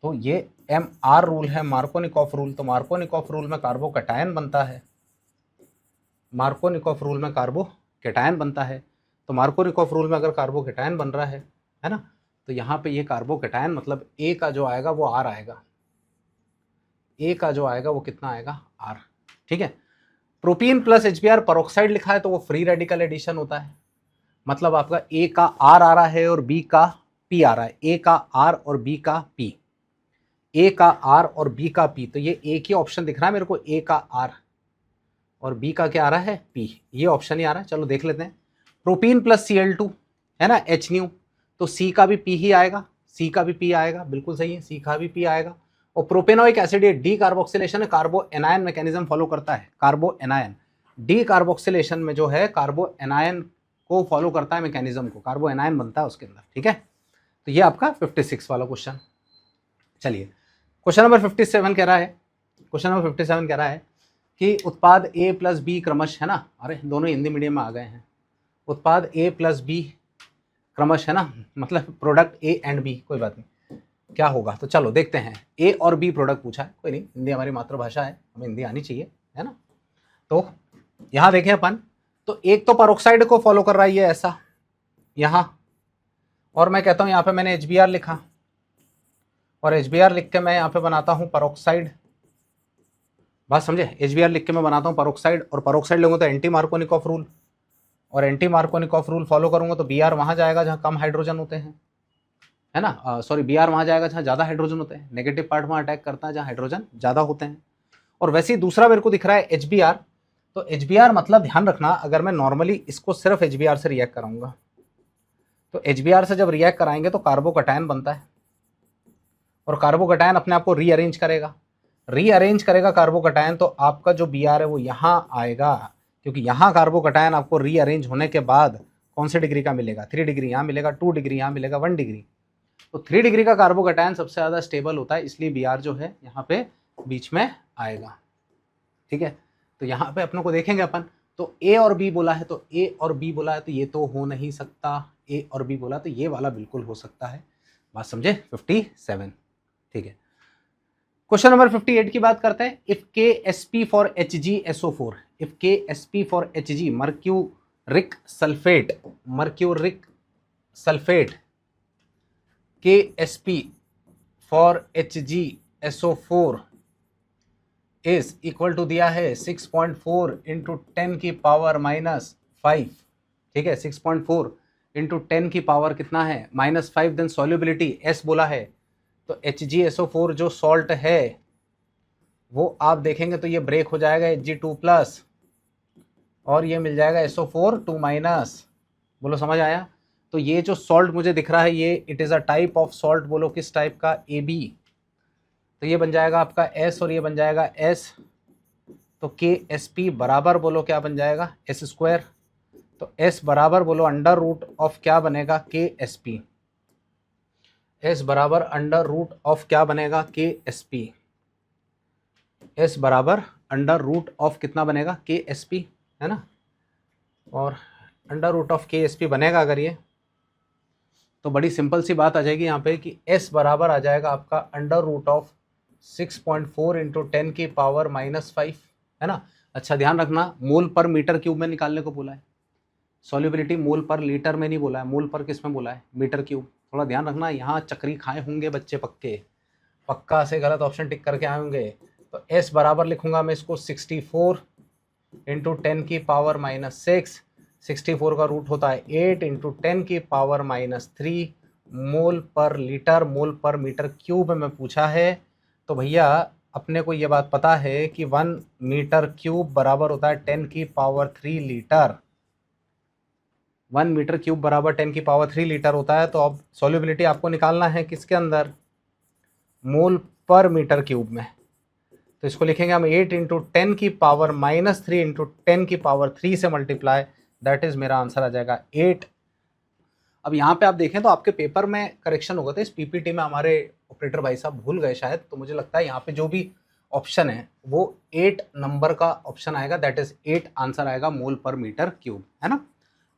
तो ये MR रूल है, मार्कोनिकॉफ रूल। तो मार्कोनिकॉफ रूल में कार्बोकटायन बनता है, मार्कोनिकॉफ रूल में कार्बोकटायन बनता है। तो मार्कोनिकॉफ रूल में अगर कार्बोकटायन बन रहा है ना, तो यहाँ पे ये कार्बोकटायन मतलब A का जो आएगा वो R आएगा, A का जो आएगा वो कितना आएगा, R, ठीक है। प्रोपीन प्लस HBr पेरोक्साइड लिखा है तो वो फ्री रेडिकल एडिशन होता है, मतलब आपका A का R आ रहा है और B का P आ रहा है, A का R और B का P, A का R और B का P। तो ये एक ही ऑप्शन दिख रहा है मेरे को, A का R और B का क्या आ रहा है, P, ये ऑप्शन ही आ रहा है। चलो देख लेते हैं। प्रोपीन प्लस Cl2 है ना, H न्यू, तो C का भी P ही आएगा, C का भी P आएगा, बिल्कुल सही है, C का भी P आएगा। और प्रोपेनोइक एसिड ये डी कार्बोक्सिलेशन है, कार्बो एनायन मैकेनिज्म फॉलो करता है, कार्बो एनायन डी कार्बोक्सिलेशन में जो है कार्बो एनायन को फॉलो करता है मैकेनिज्म को, कार्बो एनायन बनता है उसके अंदर, ठीक है। तो ये आपका 56 वाला क्वेश्चन। चलिए क्वेश्चन नंबर 57 कह रहा है, क्वेश्चन नंबर 57 कह रहा है कि उत्पाद A प्लस बी क्रमश, है ना, अरे दोनों हिंदी मीडियम में आ गए हैं, उत्पाद A प्लस बी क्रमश, है ना, मतलब प्रोडक्ट A एंड B, कोई बात नहीं, क्या होगा। तो चलो देखते हैं, A और B प्रोडक्ट पूछा है, कोई नहीं, हिंदी हमारी मातृभाषा है, हमें हिंदी आनी चाहिए, है ना। तो यहाँ देखें अपन, तो एक तो पेरोक्साइड को फॉलो कर रहा है ये ऐसा यहाँ, और मैं कहता हूँ यहाँ पे मैंने HBr लिखा, और HBr लिख के मैं यहाँ पे बनाता हूँ पेरोक्साइड, बात समझे, HBr लिख के मैं बनाता हूँ पेरोक्साइड, और पेरोक्साइड लूँगा तो एंटी मार्कोनिकॉफ रूल, और एंटी मार्कोनिकॉफ रूल फॉलो करूँगा तो Br वहाँ जाएगा जहाँ कम हाइड्रोजन होते हैं, है ना, सॉरी Br वहाँ जाएगा जहाँ ज़्यादा हाइड्रोजन होते हैं, नेगेटिव पार्ट वहाँ अटैक करता है जहाँ हाइड्रोजन ज़्यादा होते हैं। और वैसे ही दूसरा मेरे को दिख रहा है HBr, तो HBr मतलब ध्यान रखना, अगर मैं नॉर्मली इसको सिर्फ HBr से रिएक्ट कराऊंगा तो HBr से जब रिएक्ट कराएंगे तो कार्बोकटायन बनता है, और कार्बोकटायन अपने आप को रीअरेंज करेगा कार्बोकटायन, तो आपका जो Br है वो यहाँ आएगा, क्योंकि यहाँ कार्बोकटायन आपको रीअरेंज होने के बाद कौन से डिग्री का मिलेगा, 3 डिग्री यहाँ मिलेगा, 2 डिग्री यहाँ मिलेगा, 1 डिग्री। तो 3 डिग्री का कार्बोकटायन सबसे ज़्यादा स्टेबल होता है, इसलिए Br जो है यहाँ पे बीच में आएगा, ठीक है। तो यहाँ पे अपनों को देखेंगे अपन, तो A और B बोला है, तो A और B बोला है तो ये तो हो नहीं सकता, A और B बोला तो ये वाला बिल्कुल हो सकता है, बात समझे। 57, ठीक है। क्वेश्चन नंबर 58 की बात करते हैं। If KSP for HgSO4, if KSP for Hg mercuric sulphate, KSP for HgSO4 is equal to दिया है 6.4 इंटू 10 की पावर -5, ठीक है, 6.4 इंटू 10 की पावर कितना है -5, देन सॉल्युबिलिटी S बोला है, तो HgSO4 जो सॉल्ट है वो आप देखेंगे तो ये ब्रेक हो जाएगा Hg2+ और ये मिल जाएगा SO4 2-, बोलो समझ आया। तो ये जो सॉल्ट मुझे दिख रहा है ये it is a type of salt, बोलो किस टाइप का, AB। तो ये बन जाएगा आपका S और ये बन जाएगा S, तो KSP बराबर बोलो क्या बन जाएगा S², तो S बराबर बोलो अंडर रूट ऑफ क्या बनेगा KSP, S बराबर अंडर रूट ऑफ क्या बनेगा KSP, S बराबर अंडर रूट ऑफ कितना बनेगा KSP, है ना, और अंडर रूट ऑफ KSP बनेगा अगर ये, तो बड़ी सिंपल सी बात आ जाएगी यहाँ पे कि S बराबर आ जाएगा आपका अंडर रूट ऑफ 6.4 इंटू 10 की पावर -5, है ना। अच्छा ध्यान रखना, मोल पर मीटर क्यूब में निकालने को बोला है, सॉल्युबिलिटी मोल पर लीटर में नहीं बोला है, मोल पर किस में बोला है, मीटर क्यूब। थोड़ा ध्यान रखना, यहाँ चक्री खाए होंगे बच्चे पक्के, पक्का से गलत ऑप्शन टिक करके आए होंगे। तो S बराबर लिखूंगा मैं इसको 64 इंटू 10 की पावर -6, 64 का रूट होता है 8 इंटू 10 की पावर -3 मोल पर लीटर, मोल पर मीटर क्यूब में पूछा है। तो भैया अपने को ये बात पता है कि 1 मीटर क्यूब बराबर होता है 10 की पावर 3 लीटर, 1 मीटर क्यूब बराबर 10 की पावर 3 लीटर होता है। तो अब सॉल्युबिलिटी आपको निकालना है किसके अंदर, मोल पर मीटर क्यूब में। तो इसको लिखेंगे हम 8 इंटू 10 की पावर -3 इंटू 10 की पावर 3 से मल्टीप्लाई, दैट इज मेरा आंसर आ जाएगा 8। अब यहाँ पे आप देखें तो आपके पेपर में करेक्शन होगा था, इस पीपीटी में हमारे ऑपरेटर भाई साहब भूल गए शायद, तो मुझे लगता है यहाँ पे जो भी ऑप्शन है वो 8 नंबर का ऑप्शन आएगा, दैट इज 8 आंसर आएगा मोल पर मीटर क्यूब, है ना।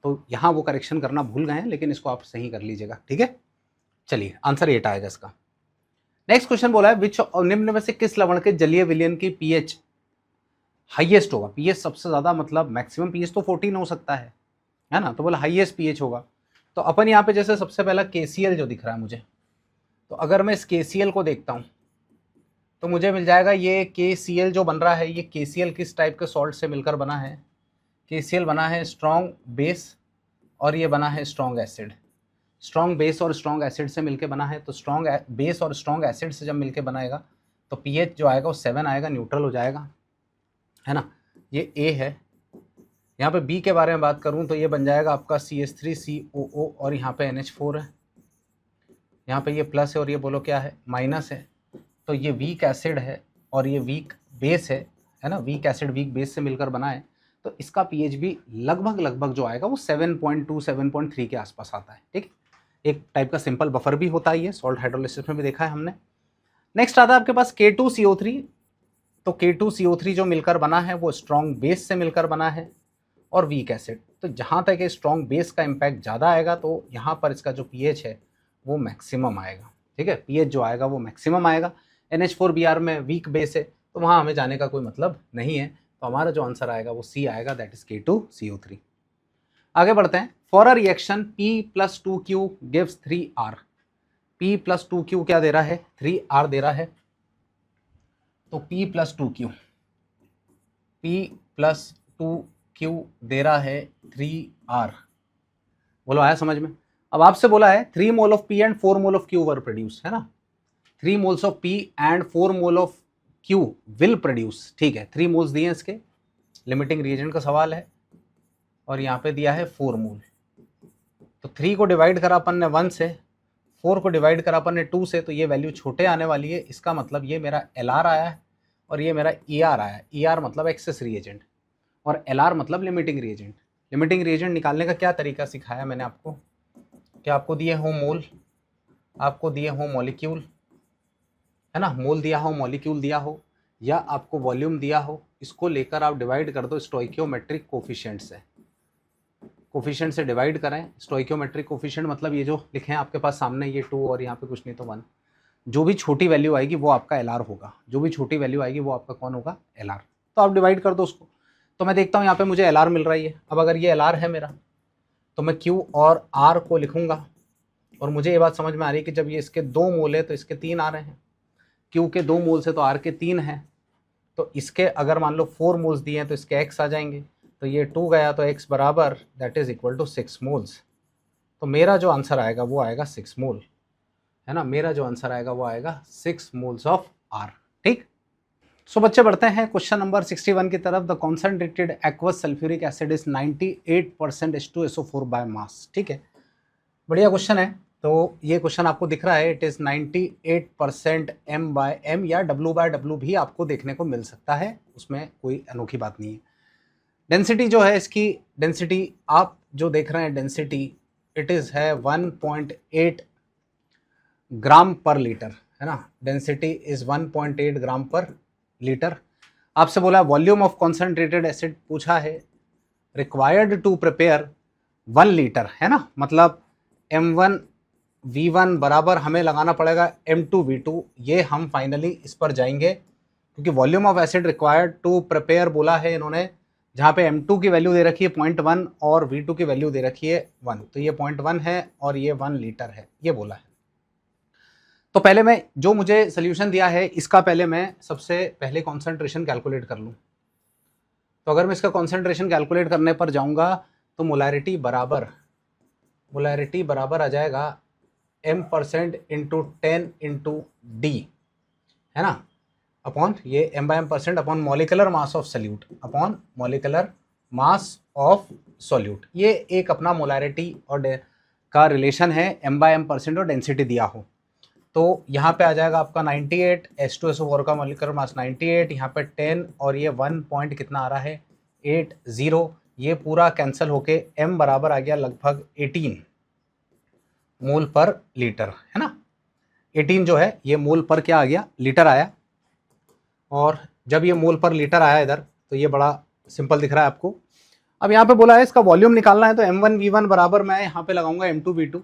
तो यहाँ वो करेक्शन करना भूल गए हैं, लेकिन इसको आप सही कर लीजिएगा, ठीक है। चलिए आंसर 8 आएगा इसका। नेक्स्ट क्वेश्चन बोला है विच निम्न में से किस लवण के जलीय विलयन की पीएच हाईएस्ट होगा। पीएच सबसे ज्यादा मतलब मैक्सिमम पीएच तो 14 हो सकता है ना, तो बोला हाईएस्ट पीएच होगा। तो अपन यहाँ पे जैसे सबसे पहला KCl जो दिख रहा है मुझे, तो अगर मैं इस KCl को देखता हूँ तो मुझे मिल जाएगा ये KCl जो बन रहा है, ये KCl किस टाइप के सॉल्ट से मिलकर बना है, KCl बना है स्ट्रॉन्ग बेस और ये बना है स्ट्रॉन्ग एसिड, स्ट्रॉन्ग बेस और स्ट्रॉन्ग एसिड से मिलके बना है। तो स्ट्रॉन्ग बेस और स्ट्रॉन्ग एसिड से जब मिलके बनाएगा तो पीएच जो आएगा वो 7 आएगा, न्यूट्रल हो जाएगा, है ना। ये A है। यहाँ पे B के बारे में बात करूँ तो ये बन जाएगा आपका CH3COO और यहाँ पे NH4 है, यहाँ पे ये प्लस है और ये बोलो क्या है माइनस है। तो ये वीक एसिड है और ये वीक बेस है ना, वीक एसिड वीक बेस से मिलकर बना है। तो इसका पीएच भी लगभग जो आएगा वो 7.2 7.3 के आसपास आता है, ठीक। एक टाइप का सिंपल बफर भी होता है ये, सॉल्ट हाइड्रोलिसिस में भी देखा है हमने। नेक्स्ट आता है आपके पास K2CO3। तो K2CO3 जो मिलकर बना है वो स्ट्रॉन्ग बेस से मिलकर बना है और वीक एसिड। तो जहाँ तक स्ट्रॉन्ग बेस का इम्पैक्ट ज़्यादा आएगा तो यहाँ पर इसका जो पीएच है वो मैक्सिमम आएगा, ठीक है, पीएच जो आएगा वो मैक्सिमम आएगा। NH4Br में वीक बेस है तो वहाँ हमें जाने का कोई मतलब नहीं है, तो हमारा जो आंसर आएगा वो C आएगा, दैट इज K2CO3। आगे बढ़ते हैं। For a reaction P+2Q gives 3R। P+2Q क्या दे रहा है, 3R दे रहा है। तो P+2Q दे रहा है 3R, बोलो आया समझ में। अब आपसे बोला है 3 mole of P and 4 mole of Q were produce, है ना। 3 moles of P and 4 mole of Q will produce, ठीक है। 3 मोल्स दिए इसके, लिमिटिंग रिएजेंट का सवाल है, और यहाँ पे दिया है 4 मोल। तो 3 को डिवाइड करा अपन ने 1 से, 4 को डिवाइड करा अपन ने 2 से, तो ये वैल्यू छोटे आने वाली है। इसका मतलब ये मेरा LR आया है और ये मेरा ER आया है। ER मतलब एक्सेस रिएजेंट और LR मतलब लिमिटिंग रिएजेंट। लिमिटिंग रिएजेंट निकालने का क्या तरीका सिखाया मैंने आपको, क्या आपको दिए हो मोल, आपको दिए हो मॉलिक्यूल, है ना, मोल दिया हो, मॉलिक्यूल दिया हो, या आपको वॉल्यूम दिया हो, इसको लेकर आप डिवाइड कर दो स्टोइकियोमेट्रिक कोफिशिएंट से। कोफिशिएंट से डिवाइड करें, स्टोइकियोमेट्रिक कोफिशिएंट मतलब ये जो लिखे हैं आपके पास सामने, ये 2 और यहाँ पे कुछ नहीं तो 1। जो भी छोटी वैल्यू आएगी वो आपका LR होगा, जो भी छोटी वैल्यू आएगी वो आपका कौन होगा, LR। तो आप डिवाइड कर दो उसको। तो मैं देखता हूँ यहाँ पे मुझे LR मिल रही है। अब अगर ये LR है मेरा तो मैं Q और R को लिखूंगा, और मुझे ये बात समझ में आ रही है कि जब ये इसके 2 मोल है तो इसके 3 आ रहे हैं, Q के 2 मोल से तो R के 3 हैं, तो इसके अगर मान लो 4 मोल्स दिए हैं तो इसके x आ जाएंगे, तो ये 2 गया तो x बराबर that is equal to 6 moles. तो मेरा जो आंसर आएगा वो आएगा 6 मोल, है ना, मेरा जो आंसर आएगा वो आएगा 6 मोल्स ऑफ R। ठीक, सो बच्चे बढ़ते हैं क्वेश्चन नंबर 61 की तरफ। The concentrated aqueous sulphuric acid is 98% H2SO4 by mass. ठीक है, बढ़िया क्वेश्चन है। तो ये क्वेश्चन आपको दिख रहा है, इट इज़ 98% M/M या W/W भी आपको देखने को मिल सकता है, उसमें कोई अनोखी बात नहीं है। डेंसिटी जो है इसकी, डेंसिटी आप जो देख रहे हैं डेंसिटी, इट इज़ है 1.8 ग्राम पर लीटर, है ना, डेंसिटी इज 1.8 ग्राम पर लीटर। आपसे बोला वॉल्यूम ऑफ कॉन्सेंट्रेटेड एसिड पूछा है, रिक्वायर्ड टू प्रिपेयर 1 लीटर, है ना, मतलब M1V1 बराबर हमें लगाना पड़ेगा M2V2। ये हम फाइनली इस पर जाएंगे क्योंकि volume of acid required to prepare बोला है इन्होंने, जहाँ पे M2 की वैल्यू दे रखी है 0.1 और V2 की वैल्यू दे रखी है 1, तो ये 0.1 है और ये 1 लीटर है, ये बोला है। तो पहले मैं जो मुझे सोल्यूशन दिया है इसका पहले मैं सबसे पहले कॉन्सेंट्रेशन कैलकुलेट कर लूँ। तो अगर मैं इसका कॉन्सेंट्रेशन कैलकुलेट करने पर जाऊँगा तो मोलैरिटी बराबर आ जाएगा M% इंटू 10 इंटू D, है ना, अपॉन ये M/M% upon molecular mass of solute, upon molecular mass of solute. ये एक अपना मोलैरिटी और का रिलेशन है, M/M% और डेंसिटी दिया हो। तो यहाँ पे आ जाएगा आपका 98, H2SO4 का मॉलिक्यूलर मास 98, यहाँ पे 10 और ये 1 पॉइंट कितना आ रहा है 80, ये पूरा कैंसिल होके M बराबर आ गया लगभग 18 मोल पर लीटर, है ना। 18 जो है ये मोल पर क्या आ गया, लीटर आया। और जब ये मोल पर लीटर आया इधर तो ये बड़ा सिंपल दिख रहा है आपको। अब यहाँ पे बोला है इसका वॉल्यूम निकालना है, तो M1V1 बराबर मैं यहाँ पे लगाऊंगा M2V2,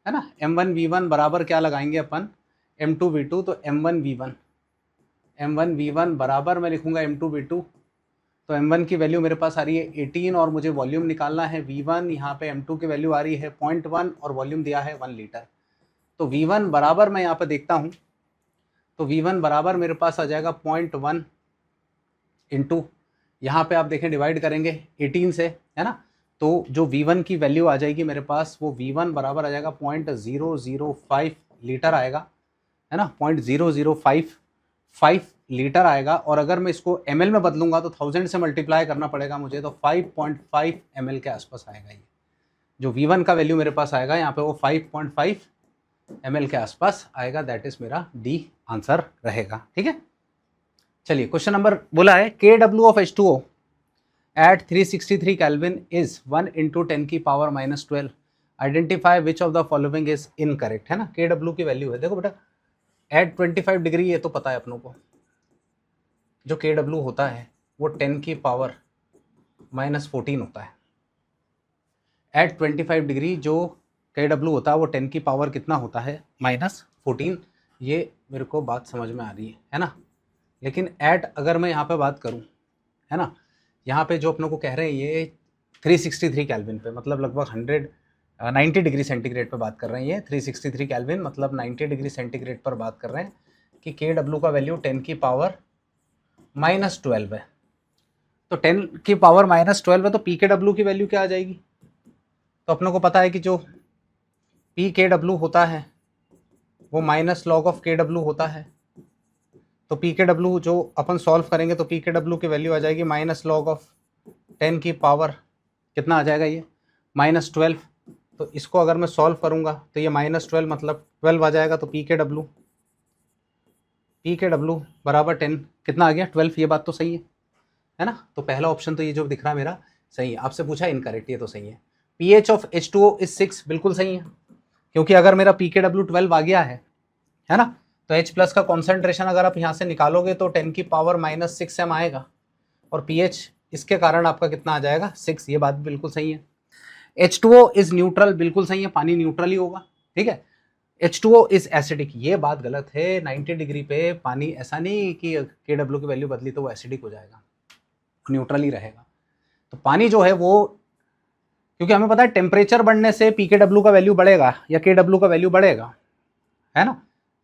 है ना। M1V1 बराबर क्या लगाएंगे अपन, M2V2, तो M1V1 बराबर मैं लिखूंगा M2V2। तो M1 की वैल्यू मेरे पास आ रही है 18 और मुझे वॉल्यूम निकालना है V1, यहाँ पे M2 की वैल्यू आ रही है 0.1 और वॉल्यूम दिया है 1 लीटर। तो V1 बराबर मैं यहाँ पे देखता हूँ, तो V1 बराबर मेरे पास आ जाएगा 0.1 इंटू, यहाँ पे आप देखें डिवाइड करेंगे 18 से, है ना, तो जो V1 की वैल्यू आ जाएगी मेरे पास, वो V1 बराबर आ जाएगा 0.005 लीटर आएगा, है ना, 0.0055 लीटर आएगा। और अगर मैं इसको ml में बदलूंगा तो 1000 से मल्टीप्लाई करना पड़ेगा मुझे, तो 5.5 ml के आसपास आएगा। ये जो V1 का वैल्यू मेरे पास आएगा यहाँ पे वो 5.5 ml के आसपास आएगा, दैट इज मेरा D आंसर रहेगा। ठीक है, चलिए क्वेश्चन नंबर बोला है Kw of H2O at 363 Kelvin is 1 into 10 की power -12, identify which of the following is incorrect, है ना। Kw की वैल्यू है, देखो बेटा एट 25 डिग्री, ये तो पता है अपनों को, जो Kw होता है वो 10 की पावर -14 होता है। एट 25 डिग्री जो Kw होता है वो 10 की पावर कितना होता है, -14। ये मेरे को बात समझ में आ रही है ना। लेकिन एट अगर मैं यहाँ पे बात करूँ, है ना, यहाँ पे जो अपनों को कह रहे हैं ये 363 केल्विन पे, मतलब लगभग 90 डिग्री सेंटीग्रेड पे बात कर रहे हैं। ये 363 केल्विन मतलब 90 डिग्री सेंटीग्रेड पर बात कर रहे हैं कि Kw का वैल्यू 10 की पावर -12 है। तो 10 की पावर -12 है, तो Pkw की वैल्यू क्या आ जाएगी। तो अपनों को पता है कि जो Pkw होता है वो -log ऑफ Kw होता है। तो Pkw जो अपन सॉल्व करेंगे तो Pkw की वैल्यू आ जाएगी -log ऑफ 10 की पावर कितना आ जाएगा, ये -12। तो इसको अगर मैं सॉल्व करूंगा तो ये -12 मतलब 12 आ जाएगा। तो Pkw बराबर 10 कितना आ गया, 12। ये बात तो सही है ना। तो पहला ऑप्शन तो ये जो दिख रहा है मेरा सही है। आपसे पूछा इनकरेक्ट, ये तो सही है। pH ऑफ H2O इज 6, बिल्कुल सही है, क्योंकि अगर मेरा Pkw 12 आ गया है ना, तो H+ का कॉन्सेंट्रेशन अगर आप यहाँ से निकालोगे तो 10 की पावर -6 m आएगा, और pH इसके कारण आपका कितना आ जाएगा, 6। ये बात बिल्कुल सही है। H2O इज न्यूट्रल, बिल्कुल सही है, पानी न्यूट्रल ही होगा। ठीक है। H2O इज एसिडिक, ये बात गलत है। 90 डिग्री पे पानी ऐसा नहीं कि Kw की वैल्यू बदली तो वो एसिडिक हो जाएगा, न्यूट्रल ही रहेगा। तो पानी जो है वो, क्योंकि हमें पता है टेम्परेचर बढ़ने से Pkw का वैल्यू बढ़ेगा या Kw का वैल्यू बढ़ेगा, है ना।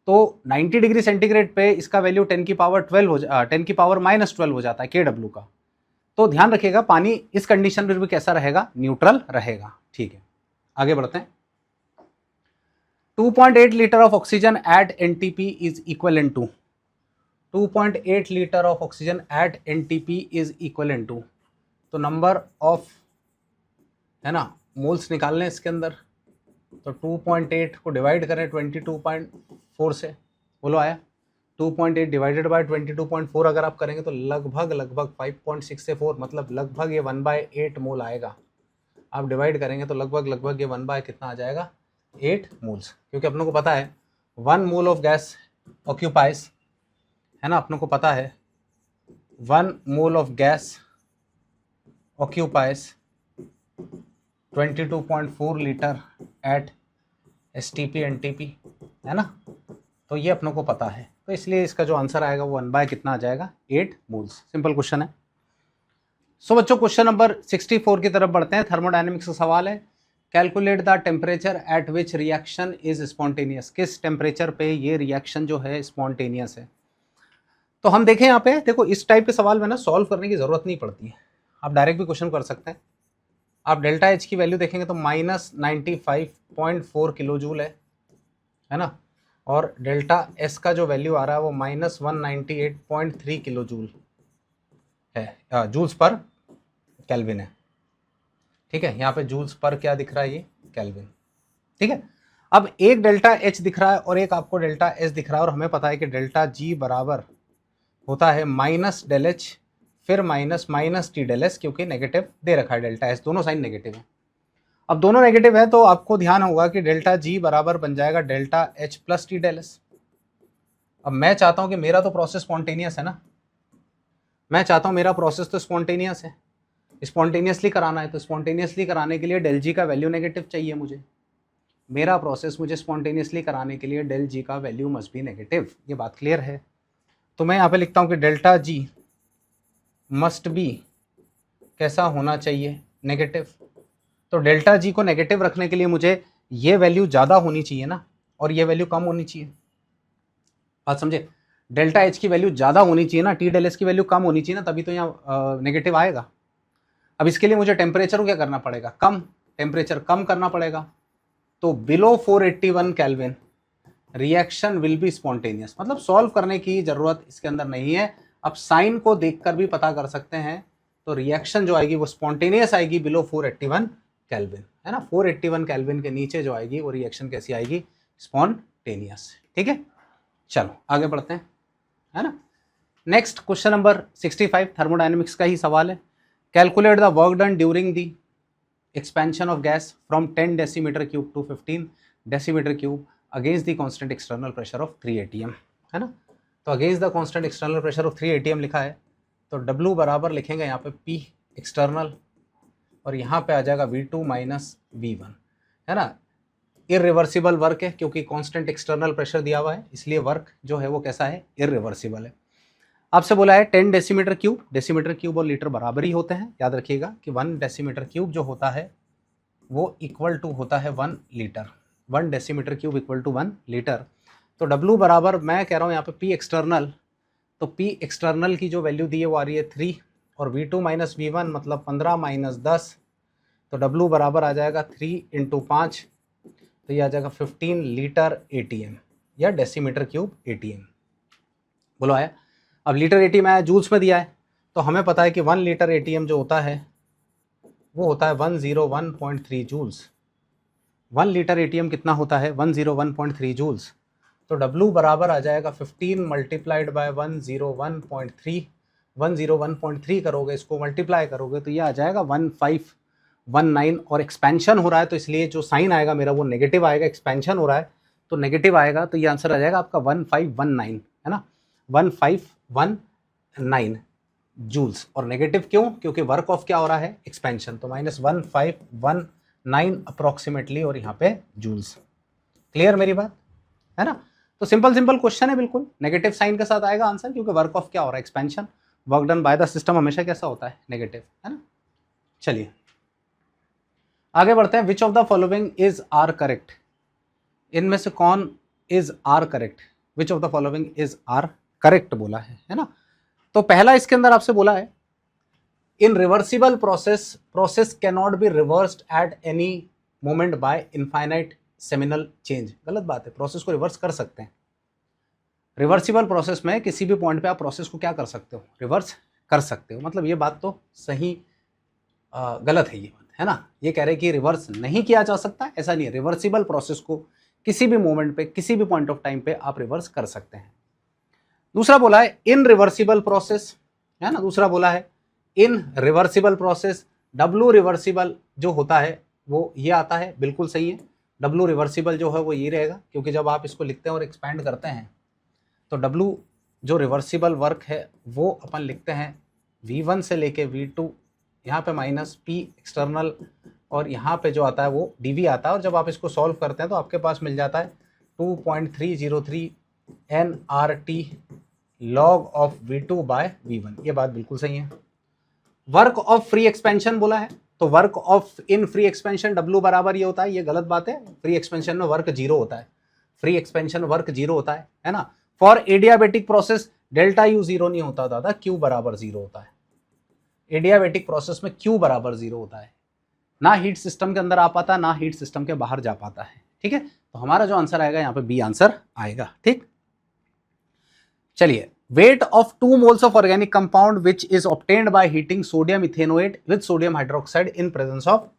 तो 90 डिग्री सेंटीग्रेड पे इसका वैल्यू 10 की पावर 12 हो 10 की पावर -12 हो जाता है KW का। तो ध्यान रखिएगा पानी इस कंडीशन पर भी कैसा रहेगा, न्यूट्रल रहेगा। ठीक है, आगे बढ़ते हैं। 2.8 litre of oxygen at NTP is equal to 2.8 litre of oxygen at NTP is equal to, तो नंबर ऑफ, है ना, मोल्स निकालने इसके अंदर। तो 2.8 को डिवाइड करें 22.4 से, बोलो आया 2.8 डिवाइडेड बाय 22.4 अगर आप करेंगे तो लगभग 5.6 से 4, मतलब लगभग ये 1/8 मोल आएगा। आप डिवाइड करेंगे तो लगभग ये 1 बाय कितना आ जाएगा, 8 मोल्स, क्योंकि अपनों को पता है 1 मोल ऑफ गैस ऑक्यूपाइज, है ना, अपनों को पता है 1 mole of gas occupies 22.4 litre at STP NTP, है ना, तो ये अपनों को पता है। तो इसलिए इसका जो आंसर आएगा वो 1 बाय कितना आ जाएगा, 8 मोल्स। सिंपल क्वेश्चन है। सो बच्चों क्वेश्चन नंबर 64 की तरफ बढ़ते हैं। थर्मोडायनेमिक्स का सवाल है, calculate the temperature at which reaction is spontaneous. किस टेम्परेचर पे ये रिएक्शन जो है स्पॉन्टेनियस है। तो हम देखें यहाँ पे, देखो इस टाइप के सवाल में ना सॉल्व करने की जरूरत नहीं पड़ती है, आप डायरेक्ट भी क्वेश्चन कर सकते हैं। आप डेल्टा H की वैल्यू देखेंगे तो -95.4 किलो जूल है ना, और डेल्टा S का जो वैल्यू आ रहा है वो -198.3 किलो जूल है, जूल्स पर केल्विन है। ठीक है, यहाँ पे जूल्स पर क्या दिख रहा है, ये केल्विन। ठीक है, अब एक डेल्टा H दिख रहा है और एक आपको डेल्टा S दिख रहा है, और हमें पता है कि डेल्टा G बराबर होता है -∆H फिर -T∆S, क्योंकि नेगेटिव दे रखा है डेल्टा S, दोनों साइन नेगेटिव है। अब दोनों नेगेटिव है तो आपको ध्यान होगा कि डेल्टा G बराबर बन जाएगा डेल्टा H प्लस T∆S। अब मैं चाहता हूं कि मेरा तो प्रोसेस स्पॉन्टेनियस है ना, मैं चाहता हूं मेरा प्रोसेस तो स्पॉन्टेनियस है, स्पॉन्टेनियसली कराना है, तो स्पॉन्टेनियसली कराने के लिए डेल G का वैल्यू नेगेटिव चाहिए मुझे। मेरा प्रोसेस मुझे स्पॉन्टेनियसली कराने के लिए डेल G का वैल्यू मस्ट बी नेगेटिव। ये बात क्लियर है। तो मैं यहाँ पे लिखता हूँ कि डेल्टा G मस्ट बी कैसा होना चाहिए, नेगेटिव। तो डेल्टा G को नेगेटिव रखने के लिए मुझे ये वैल्यू ज़्यादा होनी चाहिए ना, और ये वैल्यू कम होनी चाहिए। बात समझे, डेल्टा H की वैल्यू ज़्यादा होनी चाहिए ना, T∆S की वैल्यू कम होनी चाहिए ना, तभी तो यहाँ नेगेटिव आएगा। अब इसके लिए मुझे टेम्परेचर को क्या करना पड़ेगा, कम, टेम्परेचर कम करना पड़ेगा। तो below 481 kelvin reaction will be spontaneous, मतलब सॉल्व करने की ज़रूरत इसके अंदर नहीं है। अब साइन को देखकर भी पता कर सकते हैं, तो रिएक्शन जो आएगी वो स्पॉन्टेनियस आएगी बिलो 481 केल्विन, है ना। 481 केल्विन के नीचे जो आएगी वो रिएक्शन कैसी आएगी, स्पॉन्टेनियस। ठीक है, चलो आगे बढ़ते हैं, है ना। नेक्स्ट क्वेश्चन नंबर 65 थर्मोडायनेमिक्स का ही सवाल है। Calculate the work done during the expansion of gas from 10 decimetre cube two 15 decimetre cube against the constant external pressure of 3 atm, है ना। तो against the constant external pressure of 3 atm लिखा है, तो W बराबर लिखेंगे यहाँ पे P एक्सटर्नल, और यहाँ पे आ जाएगा V2 माइनस V1, है ना। इरिवर्सिबल वर्क है, क्योंकि कांस्टेंट एक्सटर्नल प्रेशर दिया हुआ है, इसलिए वर्क जो है वो कैसा है, इरिवर्सिबल है। आपसे बोला है 10 डेसीमीटर क्यूब और लीटर बराबर ही होते हैं। याद रखिएगा कि 1 डेसीमीटर क्यूब जो होता है वो इक्वल टू होता है 1 litre, 1 decimetre cube equal to 1 litre. तो W बराबर मैं कह रहा हूँ यहाँ पे P एक्सटर्नल, तो P एक्सटर्नल की जो वैल्यू दी है वो आ रही है 3, और V2 माइनस V1 मतलब 15 माइनस 10, तो W बराबर आ जाएगा 3 × 5, तो ये आ जाएगा 15 लीटर ATM या डेसीमीटर क्यूब ATM। बोलो आया। अब लीटर ATM आया, जूल्स में दिया है, तो हमें पता है कि 1 लीटर ATM जो होता है वो होता है 101.3 जूल्स। 1 लीटर ATM कितना होता है, 101.3 जूल्स। तो W बराबर आ जाएगा 15 मल्टीप्लाइड बाय 101.3, 101.3 करोगे, इसको मल्टीप्लाई करोगे तो ये आ जाएगा 1519, और एक्सपेंशन हो रहा है तो इसलिए जो साइन आएगा मेरा वो नेगेटिव आएगा, एक्सपेंशन हो रहा है तो नेगेटिव आएगा, तो ये आंसर आ जाएगा आपका 1519, है ना, 1519 जूल्स। और नेगेटिव क्यों, क्योंकि वर्क ऑफ क्या हो रहा है, एक्सपेंशन, तो -1519 अप्रोक्सीमेटली, और यहाँ पे जूल्स। क्लियर मेरी बात, है ना। तो सिंपल क्वेश्चन है, बिल्कुल नेगेटिव साइन के साथ आएगा आंसर, क्योंकि वर्क ऑफ क्या हो रहा है, expansion. Work done by the system हमेशा कैसा होता है, नेगेटिव, है ना। चलिए आगे बढ़ते हैं। Which of the following is are correct, इनमें से कौन is are correct, which of the following is are correct बोला है ना। तो पहला इसके अंदर आपसे बोला है इन reversible process can not be reversed at any moment bye infinite seminal change. गलत बात है, प्रोसेस को रिवर्स कर सकते हैं। रिवर्सिबल प्रोसेस में किसी भी पॉइंट पे आप प्रोसेस को क्या कर सकते हो, रिवर्स कर सकते हो। मतलब ये बात तो सही गलत है ये बात, है ना। ये कह रहे हैं कि रिवर्स नहीं किया जा सकता, ऐसा नहीं है। रिवर्सिबल प्रोसेस को किसी भी मोमेंट पे किसी भी पॉइंट ऑफ टाइम पे आप रिवर्स कर सकते हैं। दूसरा बोला है इन रिवर्सिबल प्रोसेस, है ना। दूसरा बोला है इन रिवर्सिबल प्रोसेस, डब्लू रिवर्सिबल जो होता है वो ये आता है, बिल्कुल सही है। डब्लू रिवर्सिबल जो है वो ये रहेगा, क्योंकि जब आप इसको लिखते हैं और एक्सपैंड करते हैं तो डब्लू जो रिवर्सिबल वर्क है वो अपन लिखते हैं V1 से लेके V2, यहाँ पे माइनस P एक्सटर्नल, और यहाँ पे जो आता है वो dV आता है। और जब आप इसको सॉल्व करते हैं तो आपके पास मिल जाता है 2.303 nRT log of V2 bye V1। ये बात बिल्कुल सही है। वर्क ऑफ फ्री एक्सपेंशन बोला है, तो work of in free expansion W बराबर ये होता है, ये गलत बात है। फ्री एक्सपेंशन में वर्क जीरो होता है, फ्री एक्सपेंशन वर्क जीरो होता है ना। For adiabatic process delta U zero नहीं होता दादा, Q बराबर जीरो होता है। एडियाबेटिक प्रोसेस में Q बराबर जीरो होता है, ना हीट सिस्टम के अंदर आ पाता, ना हीट सिस्टम के बाहर जा पाता है। ठीक है, तो हमारा जो आंसर आएगा यहाँ पे बी आंसर आएगा। ठीक, चलिए, weight of 2 moles of organic compound which is obtained by heating sodium ethanoate with sodium hydroxide in presence of,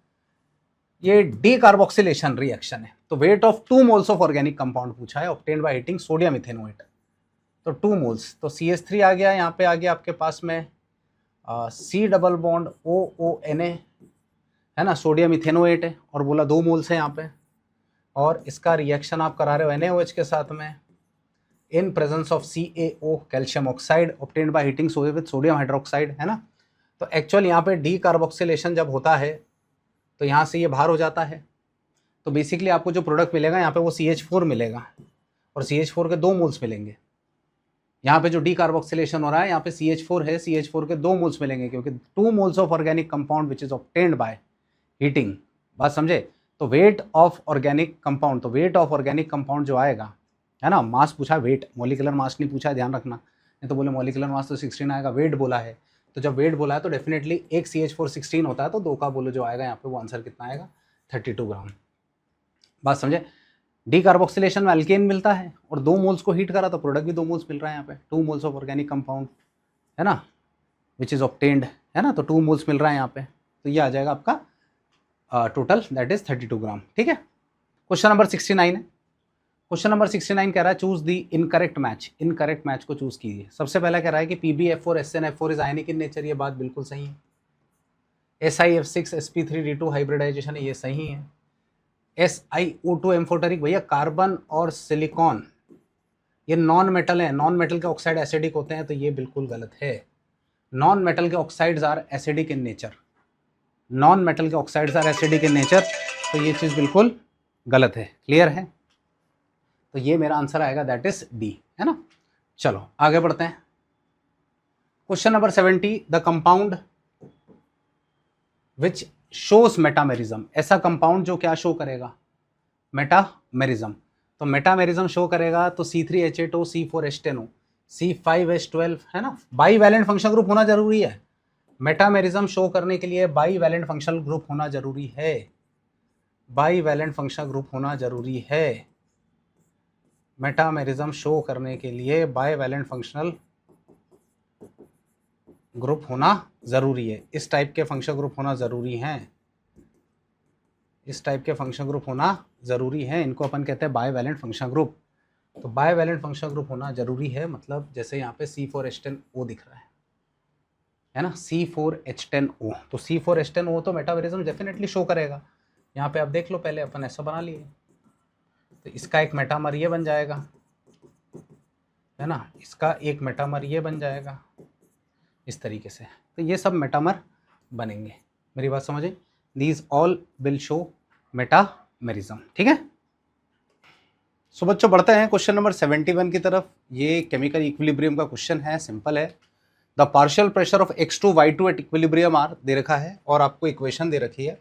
ये डीकार्बोक्सिलेशन रिएक्शन है। तो weight of 2 moles of organic compound पूछा है obtained by heating sodium ethanoate, तो 2 मोल्स, तो CH3 आ गया, यहाँ पे आ गया आपके पास में C डबल बॉन्ड OONA, है ना, सोडियम इथेनोएट है, और बोला 2 मोल्स है यहाँ पे, और इसका रिएक्शन आप करा रहे हो NaOH के साथ में in presence of CaO calcium oxide obtained by heating with sodium hydroxide, है ना। तो एक्चुअल यहाँ पे डीकार्बोक्सिलेशन जब होता है तो यहाँ से ये बाहर हो जाता है, तो बेसिकली आपको जो प्रोडक्ट मिलेगा यहाँ पे वो CH4 मिलेगा, और CH4 के 2 मोल्स मिलेंगे। यहाँ पे जो डीकार्बोक्सिलेशन हो रहा है यहाँ पे CH4 है, CH4 के 2 मोल्स मिलेंगे, क्योंकि 2 moles of organic compound which is obtained by heating. बात समझे। तो वेट ऑफ ऑर्गेनिक कंपाउंड, तो वेट ऑफ ऑर्गेनिक कंपाउंड जो आएगा, है ना, मास पूछा, वेट, मॉलिक्यूलर मास नहीं पूछा है, ध्यान रखना, नहीं तो बोले मॉलिक्यूलर मास तो 16 आएगा, वेट बोला है। तो जब वेट बोला है तो डेफिनेटली एक CH4 16 होता है, तो 2 का बोलो जो आएगा यहाँ पे वो आंसर कितना आएगा, 32 ग्राम। बात समझे। डीकार्बोक्सिलेशन में अल्केन मिलता है, और 2 मोल्स को हीट करा तो प्रोडक्ट भी 2 मोल्स मिल रहा है यहाँ पे, 2 मोल्स ऑफ ऑर्गेनिक कंपाउंड, है ना, विच इज ऑब्टेन्ड, है ना, तो 2 मोल्स मिल रहा है यहाँ पे, तो ये आ जाएगा आपका टोटल, दैट इज 32 ग्राम। ठीक है, क्वेश्चन नंबर 69 है। क्वेश्चन नंबर 69 कह रहा है चूज दी इनकरेक्ट मैच, इनकरेक्ट मैच को चूज कीजिए। सबसे पहला कह रहा है कि PbF4 SnF4 is ionic in nature, ये बात बिल्कुल सही है। SiF6 sp3d2 हाइब्रिडाइजेशन है, ये सही है। SiO2 एम्फोटेरिक, भैया कार्बन और सिलिकॉन ये नॉन मेटल है, नॉन मेटल के ऑक्साइड एसिडिक होते हैं, तो ये बिल्कुल गलत है। नॉन मेटल के oxides are acidic in nature, non metal के oxides are acidic in nature, तो ये चीज़ बिल्कुल गलत है। क्लियर है, तो ये मेरा आंसर आएगा, दैट इज डी, है ना। चलो आगे बढ़ते हैं। Question number 70, the compound which shows metamerism, ऐसा कंपाउंड जो क्या शो करेगा, मेटामेरिज्म। तो मेटामेरिज्म शो करेगा तो C3H8O C4H10O C5H12, है ना। बाई वैलेंट फंक्शनल ग्रुप होना जरूरी है, मेटामेरिज्म शो करने के लिए बाई वैलेंट फंक्शनल ग्रुप होना जरूरी है, बाई वैलेंट फंक्शनल ग्रुप होना जरूरी है। मेटामेरिज्म शो करने के लिए बाई वैलेंट फंक्शनल ग्रुप होना ज़रूरी है, इस टाइप के फंक्शनल ग्रुप होना ज़रूरी हैं, इस टाइप के फंक्शनल ग्रुप होना ज़रूरी है, इनको अपन कहते हैं बाईवैलेंट फंक्शनल ग्रुप। तो बाईवैलेंट फंक्शनल ग्रुप होना ज़रूरी है, मतलब जैसे यहाँ पे C4H10O दिख रहा है ना, C4H10O, तो C4H10O तो मेटामेरिज्म डेफिनेटली शो करेगा। यहाँ पे आप देख लो, पहले अपन ऐसा बना लिए, तो इसका एक मेटामर ये बन जाएगा, है ना, इसका एक मेटामर ये बन जाएगा, इस तरीके से, तो ये सब मेटामर बनेंगे। मेरी बात समझे, these all will show metamerism. ठीक है, सो बच्चों बढ़ते हैं क्वेश्चन नंबर 71 की तरफ। ये केमिकल इक्विलिब्रियम का क्वेश्चन है, सिंपल है। The partial pressure of X2 Y2 at equilibrium are दे रखा है, और आपको इक्वेशन दे रखी है।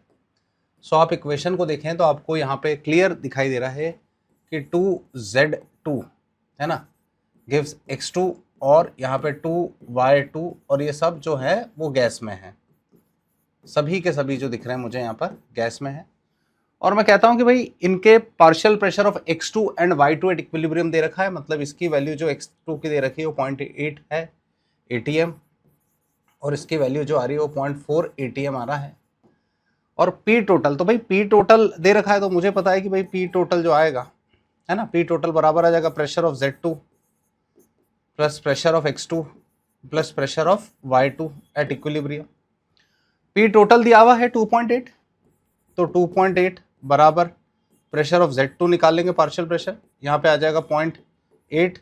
सो आप इक्वेशन को देखें तो आपको यहाँ पे क्लियर दिखाई दे रहा है कि 2Z2 है ना, गिव्स X2 और यहाँ पे 2Y2 और ये सब जो है वो गैस में है, सभी के सभी जो दिख रहे हैं मुझे यहाँ पर गैस में है। और मैं कहता हूँ कि भाई इनके partial pressure of X2 and Y2 at equilibrium दे रखा है, मतलब इसकी वैल्यू जो X2 की दे रखी है वो 0.8 है ATM और इसकी वैल्यू जो आ रही है वो 0.4 ATM आ रहा है। और P टोटल, तो भाई P टोटल दे रखा है तो मुझे पता है कि भाई P टोटल जो आएगा है ना, P टोटल बराबर आ जाएगा pressure of Z2 plus pressure of X2 plus pressure of Y2 at equilibrium. P total दिया हुआ है 2.8, तो 2.8 बराबर प्रेशर ऑफ Z2 निकाल लेंगे पार्शियल प्रेशर, यहाँ पे आ जाएगा 0.8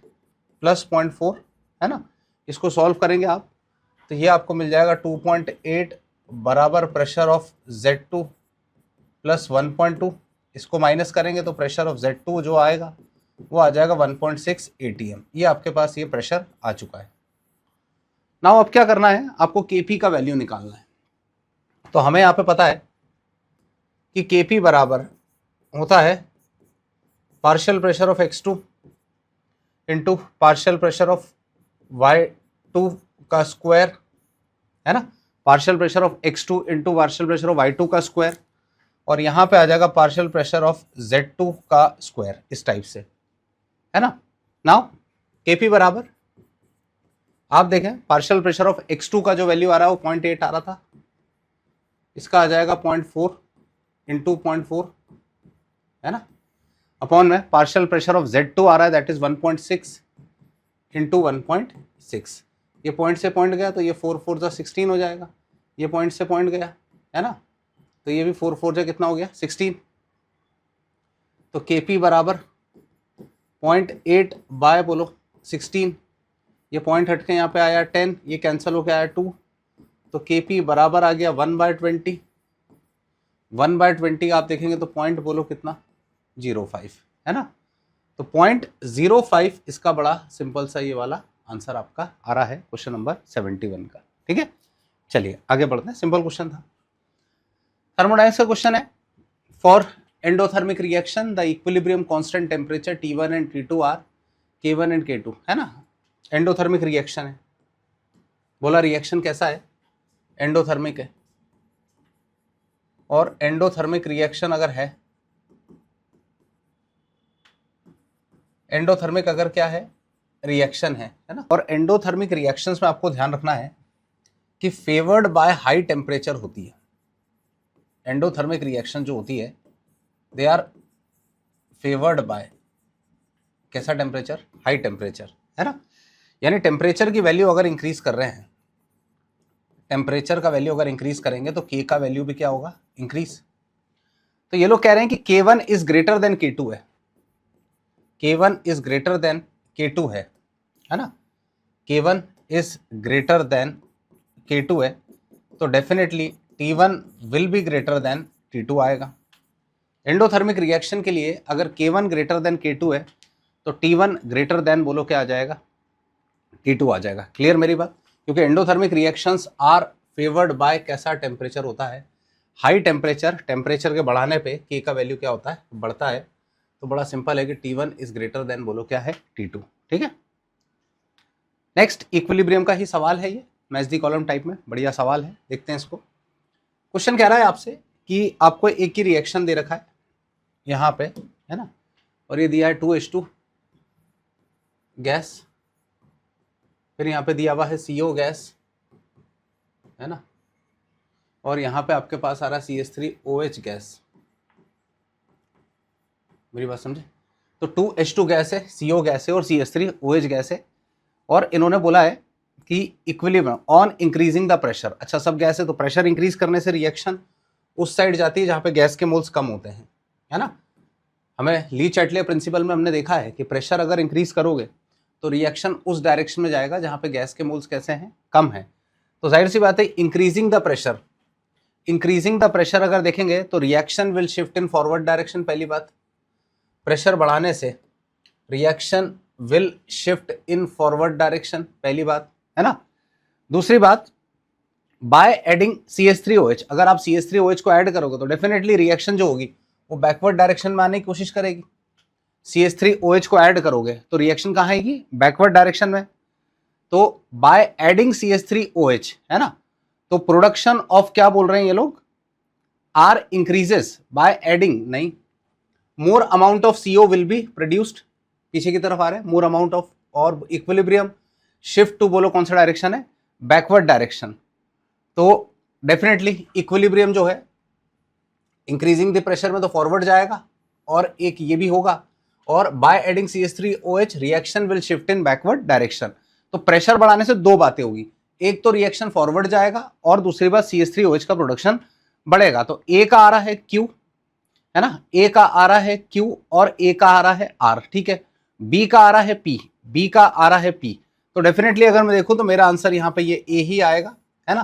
प्लस 0.4 है ना, इसको सॉल्व करेंगे आप तो ये आपको मिल जाएगा 2.8 बराबर प्रेशर ऑफ Z2 प्लस 1.2, इसको माइनस करेंगे तो प्रेशर ऑफ Z2 जो आएगा वो आ जाएगा 1.6 ATM। ये आपके पास ये प्रेशर आ चुका है। नाउ अब क्या करना है, आपको Kp का वैल्यू निकालना है। तो हमें यहाँ पे पता है कि Kp बराबर होता है partial pressure of X2 into partial pressure of Y2 का स्क्वायर, है ना, partial pressure of X2 into partial pressure of Y2 का स्क्वायर, और यहाँ पे आ जाएगा पार्शियल प्रेशर ऑफ Z2 का स्क्वायर, इस टाइप से, है ना। नाउ Kp बराबर आप देखें पार्शियल प्रेशर ऑफ X2 का जो वैल्यू आ रहा है वो 0.8 आ रहा था, इसका आ जाएगा 0.4 इंटू 0.4 है ना, अपॉन में पार्शियल प्रेशर ऑफ Z2 आ रहा है दैट इज 1.6 इंटू 1.6, ये पॉइंट से पॉइंट गया तो ये 4 4 जा 16 हो जाएगा, ये पॉइंट से पॉइंट गया है ना, तो ये भी 4 4 जा कितना हो गया 16। तो Kp बराबर 0.8 बाय बोलो 16, ये पॉइंट हट के यहाँ पे आया 10, ये कैंसिल होके आया 2, तो Kp बराबर आ गया 1/20, 1/20 आप देखेंगे तो पॉइंट बोलो कितना 0.5 है ना, तो 0.05 इसका बड़ा सिंपल सा ये वाला आंसर आपका आ रहा है क्वेश्चन नंबर 71 का। ठीक है, चलिए आगे बढ़ते हैं, सिंपल क्वेश्चन था। थर्मोडायनेमिक्स का क्वेश्चन है, for endothermic reaction the equilibrium constant temperature T1 and T2 are K1 and K2, है ना, एंडोथर्मिक रिएक्शन है, बोला रिएक्शन कैसा है, एंडोथर्मिक है, और एंडोथर्मिक रिएक्शन अगर है, एंडोथर्मिक अगर क्या है रिएक्शन है ना, और एंडोथर्मिक रिएक्शंस में आपको ध्यान रखना है कि फेवर्ड बाय हाई टेम्परेचर होती है। एंडोथर्मिक रिएक्शन जो होती है दे आर फेवर्ड बाय कैसा टेम्परेचर, हाई टेम्परेचर, है ना, यानी टेम्परेचर की वैल्यू अगर इंक्रीज कर रहे हैं, टेम्परेचर का वैल्यू अगर इंक्रीज करेंगे तो K का वैल्यू भी क्या होगा इंक्रीज। तो ये लोग कह रहे हैं कि K1 is greater then K2 है, K1 is greater then K2 है ना, K1 is greater then K2 है, तो definitely T1 will be greater than T2 आएगा। एंडोथर्मिक रिएक्शन के लिए अगर K1 ग्रेटर देन K2 है तो T1 ग्रेटर देन बोलो क्या आ जाएगा T2 आ जाएगा। क्लियर मेरी बात, क्योंकि endothermic reactions are favoured by कैसा टेम्परेचर होता है, हाई टेम्परेचर, टेम्परेचर के बढ़ाने पे K का वैल्यू क्या होता है बढ़ता है, तो बड़ा सिंपल है कि T1 इज ग्रेटर देन बोलो क्या है T2। ठीक है, नेक्स्ट इक्विलिब्रियम का ही सवाल है, ये मैच दी कॉलम टाइप में बढ़िया सवाल है, देखते हैं इसको। क्वेश्चन कह रहा है आपसे कि आपको एक ही रिएक्शन दे रखा है यहाँ पे, है ना, और ये दिया है 2H2 गैस, फिर यहाँ पे दिया हुआ है CO गैस, है ना, और यहाँ पे आपके पास आ रहा है CH3OH गैस, मेरी बात समझे, तो 2H2 गैस है, CO गैस है और CH3OH गैस है, और इन्होंने बोला है कि equilibrium on increasing the pressure. अच्छा, सब गैस है तो प्रेशर इंक्रीज करने से रिएक्शन उस साइड जाती है जहाँ पे गैस के मोल्स कम होते हैं, है ना, हमें ली चैटले प्रिंसिपल में हमने देखा है कि प्रेशर अगर इंक्रीज करोगे तो रिएक्शन उस डायरेक्शन में जाएगा जहाँ पे गैस के मोल्स कैसे हैं कम है, तो जाहिर सी बात है increasing the pressure, increasing the pressure अगर देखेंगे तो reaction will shift in forward direction, पहली बात, प्रेशर बढ़ाने से reaction will shift in forward direction, पहली बात, है ना। दूसरी बात, बाय एडिंग CH3OH, अगर आप CH3OH को ऐड करोगे तो डेफिनेटली रिएक्शन जो होगी वो बैकवर्ड डायरेक्शन में आने की कोशिश करेगी, CH3OH को ऐड करोगे तो रिएक्शन कहाँ आएगी, बैकवर्ड डायरेक्शन में। तो बाय एडिंग CH3OH, है ना, तो प्रोडक्शन ऑफ क्या बोल रहे हैं ये लोग, आर इंक्रीजेस बाय एडिंग, नहीं, more amount of CO will be produced, पीछे की तरफ आ रहा है, मोर अमाउंट ऑफ, और इक्विलिब्रियम शिफ्ट टू, बोलो कौन सा डायरेक्शन है, बैकवर्ड डायरेक्शन। तो डेफिनेटली इक्विलिब्रियम जो है इंक्रीजिंग द प्रेशर में तो फॉरवर्ड जाएगा, और एक ये भी होगा, और by adding CH3OH reaction will shift in backward direction. तो प्रेशर बढ़ाने से दो बातें होगी, एक तो रिएक्शन फॉरवर्ड जाएगा और दूसरी बात CH3OH का प्रोडक्शन बढ़ेगा। तो A का आ रहा है Q, है ना, A का आ रहा है Q और A का आ रहा है R, ठीक है, B का आ रहा है P, B का आ रहा है P। तो डेफिनेटली अगर मैं देखूं तो मेरा आंसर यहाँ पे ये A ही आएगा, है ना।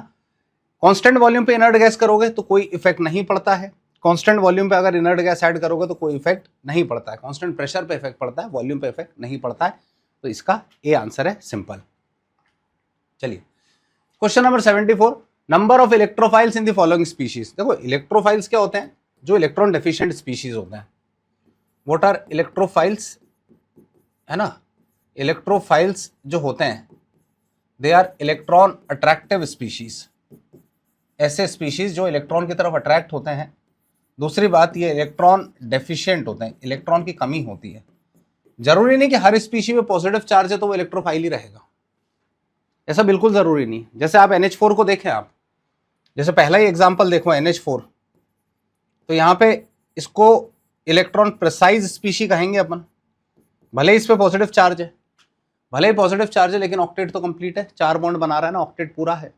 कांस्टेंट वॉल्यूम पे इनर्ट गैस करोगे तो कोई इफेक्ट नहीं पड़ता है, कांस्टेंट वॉल्यूम पे अगर इनर्ट गैस ऐड करोगे तो कोई इफेक्ट नहीं पड़ता है, कांस्टेंट प्रेशर पे इफेक्ट पड़ता है, वॉल्यूम पे इफेक्ट नहीं पड़ता है। तो इसका ए आंसर है, सिंपल। चलिए question number 74, number of electrophiles in the following species. देखो इलेक्ट्रोफाइल्स क्या होते हैं, जो इलेक्ट्रॉन डेफिशिएंट स्पीशीज होते हैं। व्हाट आर इलेक्ट्रोफाइल्स, है ना, इलेक्ट्रोफाइल्स जो होते हैं they are electron attractive species, ऐसे स्पीशीज जो इलेक्ट्रॉन की तरफ अट्रैक्ट होते हैं। दूसरी बात ये इलेक्ट्रॉन डेफिशिएंट होते हैं, इलेक्ट्रॉन की कमी होती है। जरूरी नहीं कि हर स्पीशी में पॉजिटिव चार्ज है तो वो इलेक्ट्रोफाइल ही रहेगा, ऐसा बिल्कुल जरूरी नहीं। जैसे आप NH4 को देखें, आप जैसे पहला ही एग्जांपल देखो NH4, तो यहाँ पे इसको इलेक्ट्रॉन प्रिसाइज स्पीशी कहेंगे अपन, भले ही इस पे पॉजिटिव चार्ज है, भले ही पॉजिटिव चार्ज है, लेकिन ऑक्टेट तो कंप्लीट है, 4 बॉन्ड बना रहा है ना, ऑक्टेट पूरा है।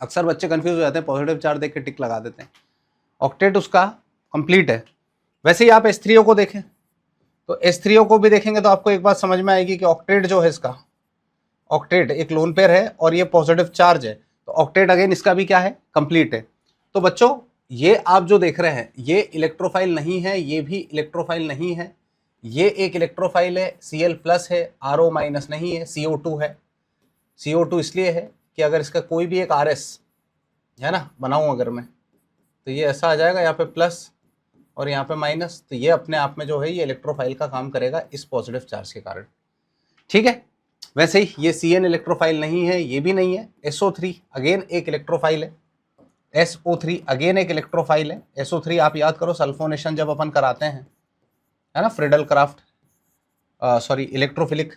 अक्सर बच्चे कंफ्यूज हो जाते हैं, पॉजिटिव चार्ज देख के टिक लगा देते हैं, ऑक्टेट उसका कंप्लीट है। वैसे ही आप S3O को देखें, तो S3O को भी देखेंगे तो आपको एक बात समझ में आएगी कि ऑक्टेट जो है इसका, ऑक्टेट एक लोन पेयर है और ये पॉजिटिव चार्ज है, तो ऑक्टेट अगेन इसका भी क्या है, कंप्लीट है। तो बच्चों ये आप जो देख रहे हैं ये इलेक्ट्रोफाइल नहीं है, ये भी इलेक्ट्रोफाइल नहीं है, ये एक इलेक्ट्रोफाइल है, Cl+ है, RO- नहीं है, CO2 है। CO2 इसलिए है कि अगर इसका कोई भी एक RS है ना बनाऊं अगर मैं, तो ये ऐसा आ जाएगा, यहाँ पे प्लस और यहाँ पे माइनस, तो ये अपने आप में जो है ये इलेक्ट्रोफाइल का काम करेगा इस पॉजिटिव चार्ज के कारण, ठीक है। वैसे ही ये CN इलेक्ट्रोफाइल नहीं है, ये भी नहीं है। SO3 अगेन एक इलेक्ट्रोफाइल है, SO3 अगेन एक इलेक्ट्रोफाइल है। SO3 आप याद करो सल्फोनेशन जब अपन कराते हैं, है ना, फ्रीडल क्राफ्ट इलेक्ट्रोफिलिक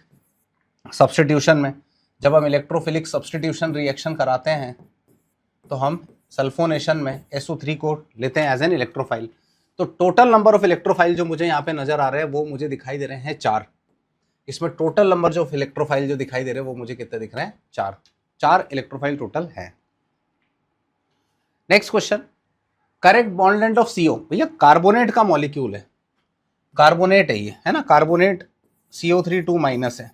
सब्स्टिट्यूशन में, जब हम इलेक्ट्रोफिलिक सब्स्टिट्यूशन रिएक्शन कराते हैं तो हम सल्फोनेशन में SO3 को लेते हैं एज एन इलेक्ट्रोफाइल। तो टोटल नंबर ऑफ इलेक्ट्रोफाइल जो मुझे यहाँ पे नजर आ रहे हैं वो मुझे दिखाई दे रहे हैं 4। इसमें टोटल नंबर जो इलेक्ट्रोफाइल जो दिखाई दे रहे हैं वो मुझे कितने दिख रहे हैं, 4 इलेक्ट्रोफाइल टोटल है। Next question, correct bond length of CO। भैया कार्बोनेट का मॉलिक्यूल है, कार्बोनेट है ये, है ना, कार्बोनेट CO3 2- है,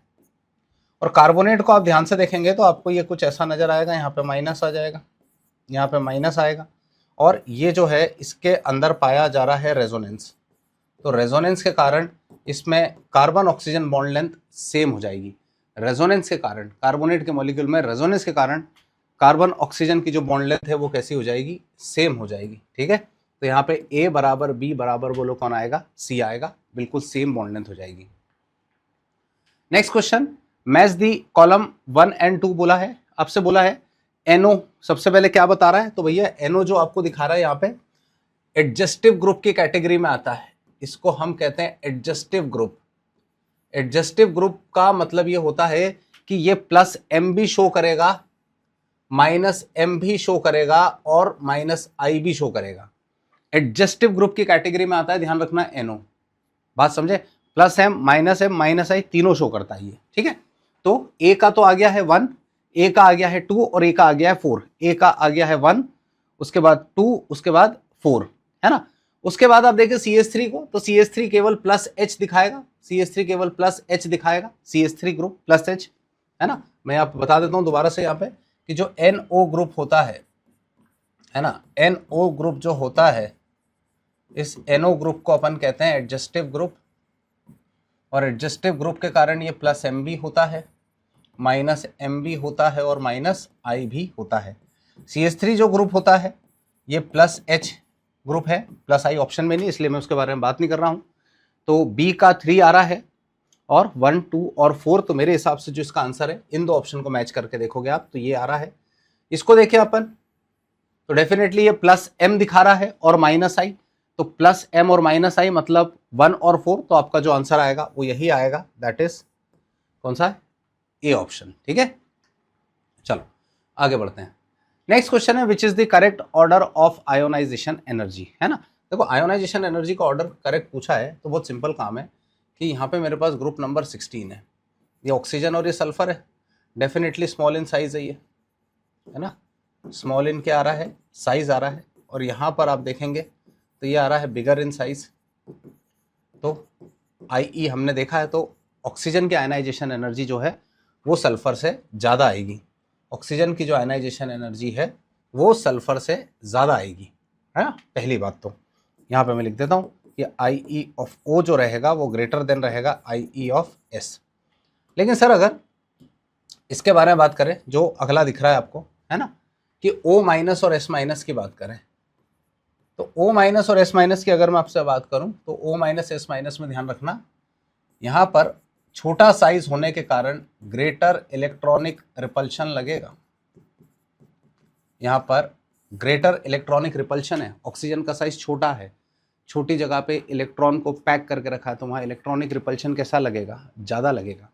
और कार्बोनेट को आप ध्यान से देखेंगे तो आपको ये कुछ ऐसा नजर आएगा, यहाँ पे माइनस आ जाएगा, यहाँ पे माइनस आएगा, और ये जो है इसके अंदर पाया जा रहा है रेजोनेंस। तो रेजोनेंस के कारण इसमें carbon oxygen bond length same हो जाएगी। रेजोनेंस के कारण कार्बोनेट के मॉलिक्यूल में रेजोनेंस के कारण कार्बन ऑक्सीजन की जो बॉन्ड लेंथ है वो कैसी हो जाएगी, सेम हो जाएगी, ठीक है। तो यहाँ पे A बराबर B बराबर बोलो कौन आएगा, C आएगा, बिल्कुल सेम बॉन्ड लेंथ हो जाएगी। Next question, match the column 1 and 2 बोला है, आपसे बोला है NO सबसे पहले क्या बता रहा है, तो भैया NO जो आपको दिखा रहा है यहाँ पे एडजस्टिव ग्रुप की कैटेगरी में आता है, इसको हम कहते हैं एडजस्टिव ग्रुप। एडजस्टिव ग्रुप का मतलब ये होता है कि ये +M भी शो करेगा, -M भी शो करेगा और -I भी शो करेगा। एडजस्टिव ग्रुप की कैटेगरी में आता है, ध्यान रखना NO, बात समझे, +M -M -I तीनों शो करता है ये, ठीक है। तो A का तो आ गया है 1, A का आ गया है 2 और A का आ गया है 4। A का आ गया है 1, उसके बाद 2, उसके बाद 4, है ना। उसके बाद आप देखें CH3 को, तो CH3 केवल +H दिखाएगा, CH3 केवल +H दिखाएगा, CH3 ग्रुप +H, है ना। मैं आप बता देता हूं दोबारा से यहाँ पे कि जो NO ग्रुप होता है ना, NO ग्रुप जो होता है, इस NO ग्रुप को अपन कहते हैं एडजस्टिव ग्रुप, और एडजस्टिव ग्रुप के कारण ये +M भी होता है, -M भी होता है और -I भी होता है। CH3 जो ग्रुप होता है ये +H ग्रुप है, +I ऑप्शन में नहीं, इसलिए मैं उसके बारे में बात नहीं कर रहा हूँ। तो बी का 3 आ रहा है और 1, 2 और 4, तो मेरे हिसाब से जो इसका आंसर है, इन दो ऑप्शन को मैच करके देखोगे आप तो ये आ रहा है। इसको देखिए अपन, तो डेफिनेटली ये प्लस एम दिखा रहा है और माइनस आई, तो प्लस एम और माइनस आई मतलब 1 और 4, तो आपका जो आंसर आएगा वो यही आएगा, दैट इज कौन सा है, ए ऑप्शन। ठीक है, चलो आगे बढ़ते हैं। नेक्स्ट क्वेश्चन है which is the correct order of ionisation energy, है ना। देखो आयोनाइजेशन एनर्जी का ऑर्डर करेक्ट पूछा है तो बहुत सिंपल काम है कि यहाँ पे मेरे पास ग्रुप नंबर 16 है, ये ऑक्सीजन और ये सल्फर है, डेफिनेटली स्मॉल इन साइज है ये, है ना, स्मॉल इन क्या आ रहा है, साइज आ रहा है, और यहाँ पर आप देखेंगे तो ये आ रहा है बिगर इन साइज, तो आई हमने देखा है, तो ऑक्सीजन की आयनाइजेशन एनर्जी जो है वो सल्फर से ज़्यादा आएगी, ऑक्सीजन की जो आयनाइजेशन एनर्जी है वो सल्फर से ज़्यादा आएगी, है ना। पहली बात तो यहाँ पे मैं लिख देता हूँ कि आई ई ऑफ ओ जो रहेगा वो ग्रेटर देन रहेगा आई ई ऑफ एस। लेकिन सर अगर इसके बारे में बात करें जो अगला दिख रहा है आपको, है ना, कि O माइनस और S माइनस की बात करें, तो O माइनस और S माइनस की अगर मैं आपसे बात करूं तो O माइनस S माइनस में ध्यान रखना, यहाँ पर छोटा साइज होने के कारण ग्रेटर इलेक्ट्रॉनिक रिपल्शन लगेगा, यहाँ पर ग्रेटर इलेक्ट्रॉनिक रिपल्शन है, ऑक्सीजन का साइज छोटा है, छोटी जगह पे इलेक्ट्रॉन को पैक करके रखा है, तो वहाँ इलेक्ट्रॉनिक रिपल्शन कैसा लगेगा, ज़्यादा लगेगा।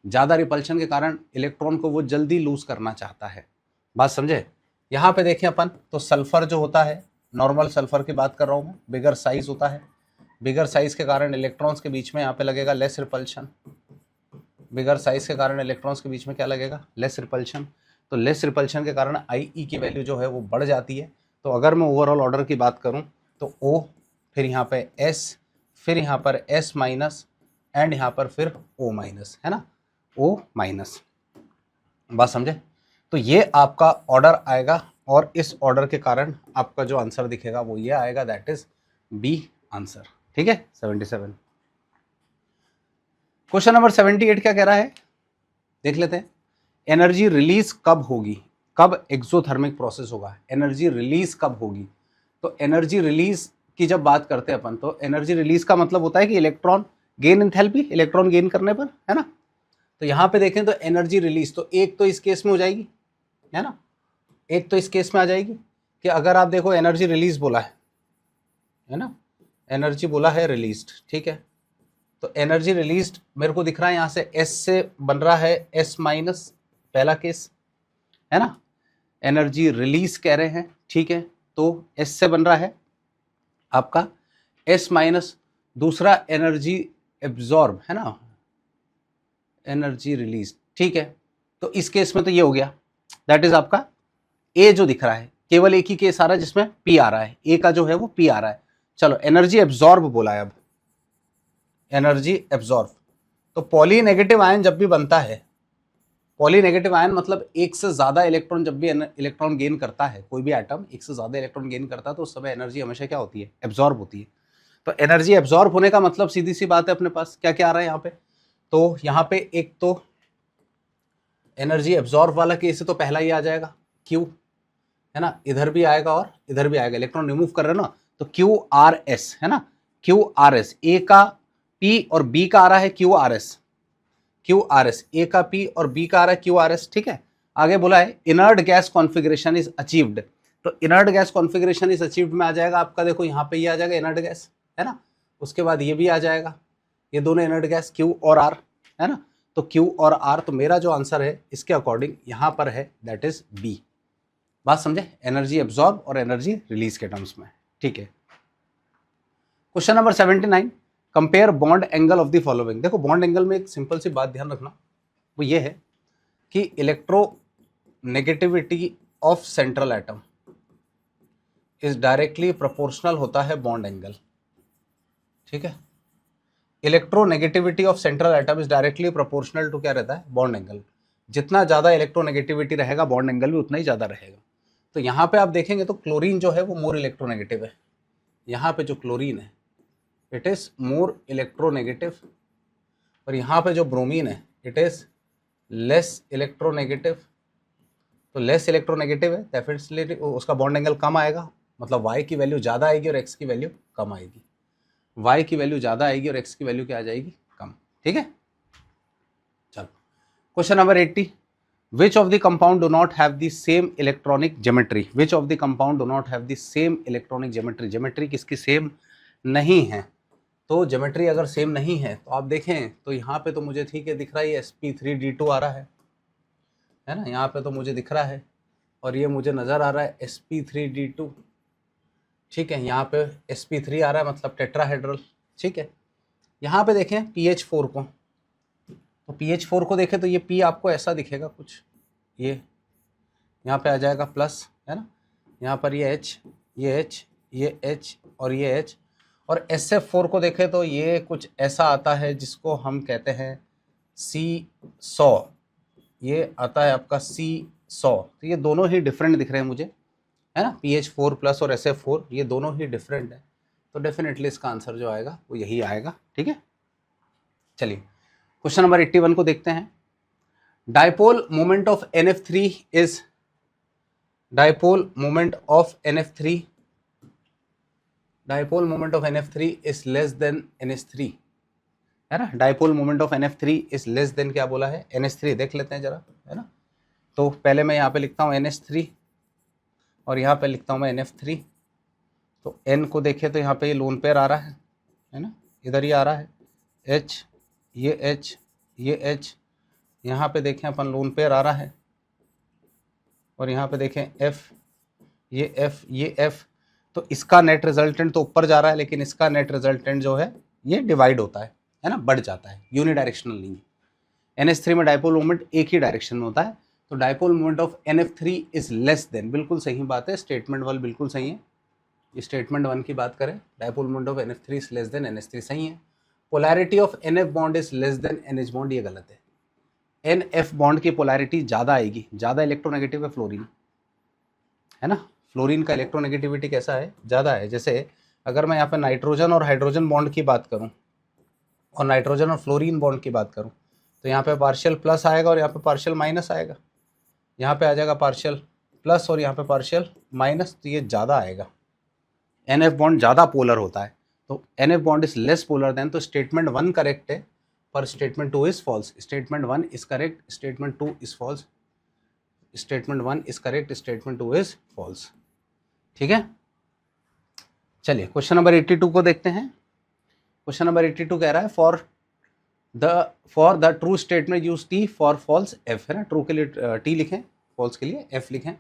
ज़्यादा रिपल्शन के कारण इलेक्ट्रॉन को वो जल्दी लूज करना चाहता है, बात समझे। यहाँ पे देखें अपन तो सल्फर जो होता है, नॉर्मल सल्फर की बात कर रहा हूँ मैं, बिगर साइज होता है, बिगर साइज के कारण इलेक्ट्रॉन्स के बीच में यहाँ पे लगेगा लेस रिपल्शन, बिगर साइज के कारण इलेक्ट्रॉन्स के बीच में क्या लगेगा, लेस रिपल्शन, तो लेस रिपल्शन के कारण आई ई की वैल्यू जो है वो बढ़ जाती है। तो अगर मैं ओवरऑल ऑर्डर की बात करूँ तो ओ, फिर यहाँ पे एस, फिर यहाँ पर एस माइनस एंड यहाँ पर फिर ओ माइनस, है ना, ओ माइनस, बात समझे। तो ये आपका ऑर्डर आएगा और इस ऑर्डर के कारण आपका जो आंसर दिखेगा वो ये आएगा, दैट इज बी आंसर। ठीक है, 77। क्वेश्चन नंबर 78 क्या कह रहा है, देख लेते हैं। एनर्जी रिलीज कब होगी, कब एक्सोथर्मिक प्रोसेस होगा, एनर्जी रिलीज कब होगी। तो एनर्जी रिलीज की जब बात करते हैं अपन, तो एनर्जी रिलीज का मतलब होता है कि electron gain enthalpy, electron gain करने पर, है ना। तो यहाँ पे देखें तो एनर्जी रिलीज, तो एक तो इस केस में हो जाएगी, है ना, एक तो इस केस में आ जाएगी कि अगर आप देखो एनर्जी रिलीज बोला है ना, एनर्जी बोला है रिलीज्ड, ठीक है, तो एनर्जी रिलीज्ड मेरे को दिख रहा है यहाँ से एस से बन रहा है एस माइनस, पहला केस, है ना, एनर्जी रिलीज कह रहे हैं, ठीक है, तो एस से बन रहा है आपका एस माइनस, दूसरा एनर्जी एब्जॉर्ब, है ना, एनर्जी रिलीज, ठीक है, तो इस केस में तो ये हो गया, दैट इज आपका ए जो दिख रहा है, केवल एक ही केस आ रहा है जिसमें पी आ रहा है, ए का जो है वो पी आ रहा है। चलो एनर्जी एब्जॉर्ब बोला है, अब एनर्जी एब्जॉर्ब, तो पॉली नेगेटिव आयन जब भी बनता है, पॉली नेगेटिव आयन मतलब एक से ज्यादा इलेक्ट्रॉन, जब भी इलेक्ट्रॉन गेन करता है, कोई भी एटम एक से ज्यादा इलेक्ट्रॉन गेन करता है तो उस समय एनर्जी हमेशा क्या होती है, एब्जॉर्ब होती है। तो एनर्जी एब्जॉर्ब होने का मतलब सीधी सी बात है, अपने पास क्या क्या आ रहा है यहाँ पे, तो यहाँ पे एक तो एनर्जी एब्जॉर्ब वाला केस है तो पहला ही आ जाएगा क्यू, है ना, इधर भी आएगा और इधर भी आएगा, इलेक्ट्रॉन रिमूव कर रहे हो ना, तो क्यू आर एस, है ना, क्यू आर एस, ए का पी और बी का आ रहा है Q R S, Q R S, A का पी और बी का आ रहा है क्यू आर एस, ठीक है। आगे बोला है inert gas configuration is achieved, तो inert gas configuration is achieved में आ जाएगा आपका, देखो यहाँ पे ये आ जाएगा इनर्ट गैस, है ना, उसके बाद ये भी आ जाएगा, ये दोनों इनर्ट गैस क्यू और आर, है ना, तो क्यू और आर, तो मेरा जो आंसर है इसके अकॉर्डिंग यहाँ पर है, दैट इज बी, बात समझे, एनर्जी एब्जॉर्ब और एनर्जी रिलीज के टर्म्स में, ठीक है। Question number 79, compare bond angle of the following. देखो बॉन्ड एंगल में एक सिंपल सी बात ध्यान रखना, वो ये है कि electronegativity of central atom is directly proportional होता है बॉन्ड एंगल, ठीक है, electronegativity of central atom is directly proportional to क्या रहता है, बॉन्ड एंगल, जितना ज़्यादा इलेक्ट्रोनेगेटिविटी रहेगा बॉन्ड एंगल भी उतना ही ज़्यादा रहेगा। तो यहाँ पे आप देखेंगे तो क्लोरीन जो है वो मोर इलेक्ट्रोनेगेटिव है, यहाँ पे जो क्लोरीन है इट इज़ मोर इलेक्ट्रोनेगेटिव, और यहाँ पे जो ब्रोमीन है इट इज़ लेस इलेक्ट्रोनेगेटिव, तो लेस इलेक्ट्रोनेगेटिव है डेफिनेटली उसका बॉन्ड एंगल कम आएगा, मतलब y की वैल्यू ज़्यादा आएगी और x की वैल्यू कम आएगी, y की वैल्यू ज़्यादा आएगी और x की वैल्यू क्या आ जाएगी, कम। ठीक है, चलो question number 80, which of the compound do not have the same electronic geometry, which of the compound do not have the same electronic geometry, geometry किसकी सेम नहीं है। तो ज्योमेट्री अगर सेम नहीं है तो आप देखें तो यहाँ पे तो मुझे ठीक है दिख रहा है sp3d2 आ रहा है ना, यहाँ पे तो मुझे दिख रहा है, और ये मुझे नज़र आ रहा है sp3d2। ठीक है, यहाँ पे sp3 आ रहा है मतलब टेट्राहेड्रल। ठीक है, यहाँ पे देखें pH4 को, तो pH4 को देखें तो ये P आपको ऐसा दिखेगा कुछ, ये यहाँ पे आ जाएगा प्लस, है ना, यहाँ पर ये H, ये H, ये H और ये H, और SF4 को देखें तो ये कुछ ऐसा आता है जिसको हम कहते हैं C100, ये आता है आपका C100। तो ये दोनों ही डिफरेंट दिख रहे हैं मुझे, है ना, pH4 प्लस और SF4 ये दोनों ही डिफरेंट है, तो डेफिनेटली इसका आंसर जो आएगा वो यही आएगा। ठीक है, चलिए क्वेश्चन नंबर 81 को देखते हैं। Dipole moment of NF3 is, dipole moment of NF3, dipole moment of NF3 is less than NH3, है ना, dipole moment of NF3 is less than क्या बोला है, NH3। देख लेते हैं जरा, है ना, तो पहले मैं यहाँ पे लिखता हूँ NH3 और यहाँ पे लिखता हूँ मैं NF3। तो N को देखें तो यहाँ पे ये लोन पेयर आ रहा है ना, इधर ही आ रहा है H, ये H, ये H, यहाँ पे देखें अपन लोन पेयर आ रहा है, और यहाँ पे देखें F, ये F, ये F। तो इसका नेट रिजल्टेंट तो ऊपर जा रहा है, लेकिन इसका नेट रिजल्टेंट जो है ये डिवाइड होता है ना, बढ़ जाता है, यूनिडायरेक्शनल नहीं है। NH3 में डाइपोल मोमेंट एक ही डायरेक्शन में होता है, तो dipole moment of NF3 is less than, बिल्कुल सही बात है, स्टेटमेंट 1 बिल्कुल सही है। ये स्टेटमेंट 1 की बात करें, dipole moment of NF3 is less than NH3 सही है। Polarity of NF bond is less than NH bond, ये गलत है। NF बॉन्ड की पोलैरिटी ज़्यादा आएगी, ज़्यादा इलेक्ट्रोनेगेटिव है फ्लोरीन, है ना, फ्लोरीन का इलेक्ट्रोनेगेटिविटी कैसा है, ज़्यादा है। जैसे अगर मैं यहाँ पे नाइट्रोजन और हाइड्रोजन बॉन्ड की बात करूँ और नाइट्रोजन और फ्लोरीन बॉन्ड की बात करूँ, तो यहाँ पे पार्शियल प्लस आएगा और यहाँ पे पार्शियल माइनस आएगा, यहाँ पे आ जाएगा पार्शियल प्लस और यहाँ पे पार्शियल माइनस, तो ये ज़्यादा आएगा। NF बॉन्ड ज़्यादा पोलर होता है, तो NF bond is less polar than, तो स्टेटमेंट 1 करेक्ट है पर statement 2 is false. Statement 1 is correct, statement 2 is false, statement 1 is correct, statement 2 is false. ठीक है, चलिए क्वेश्चन नंबर 82 को देखते हैं। क्वेश्चन नंबर 82 कह रहा है for the true statement use T, for false F, है ना, ट्रू के लिए T लिखें, फॉल्स के लिए F लिखें।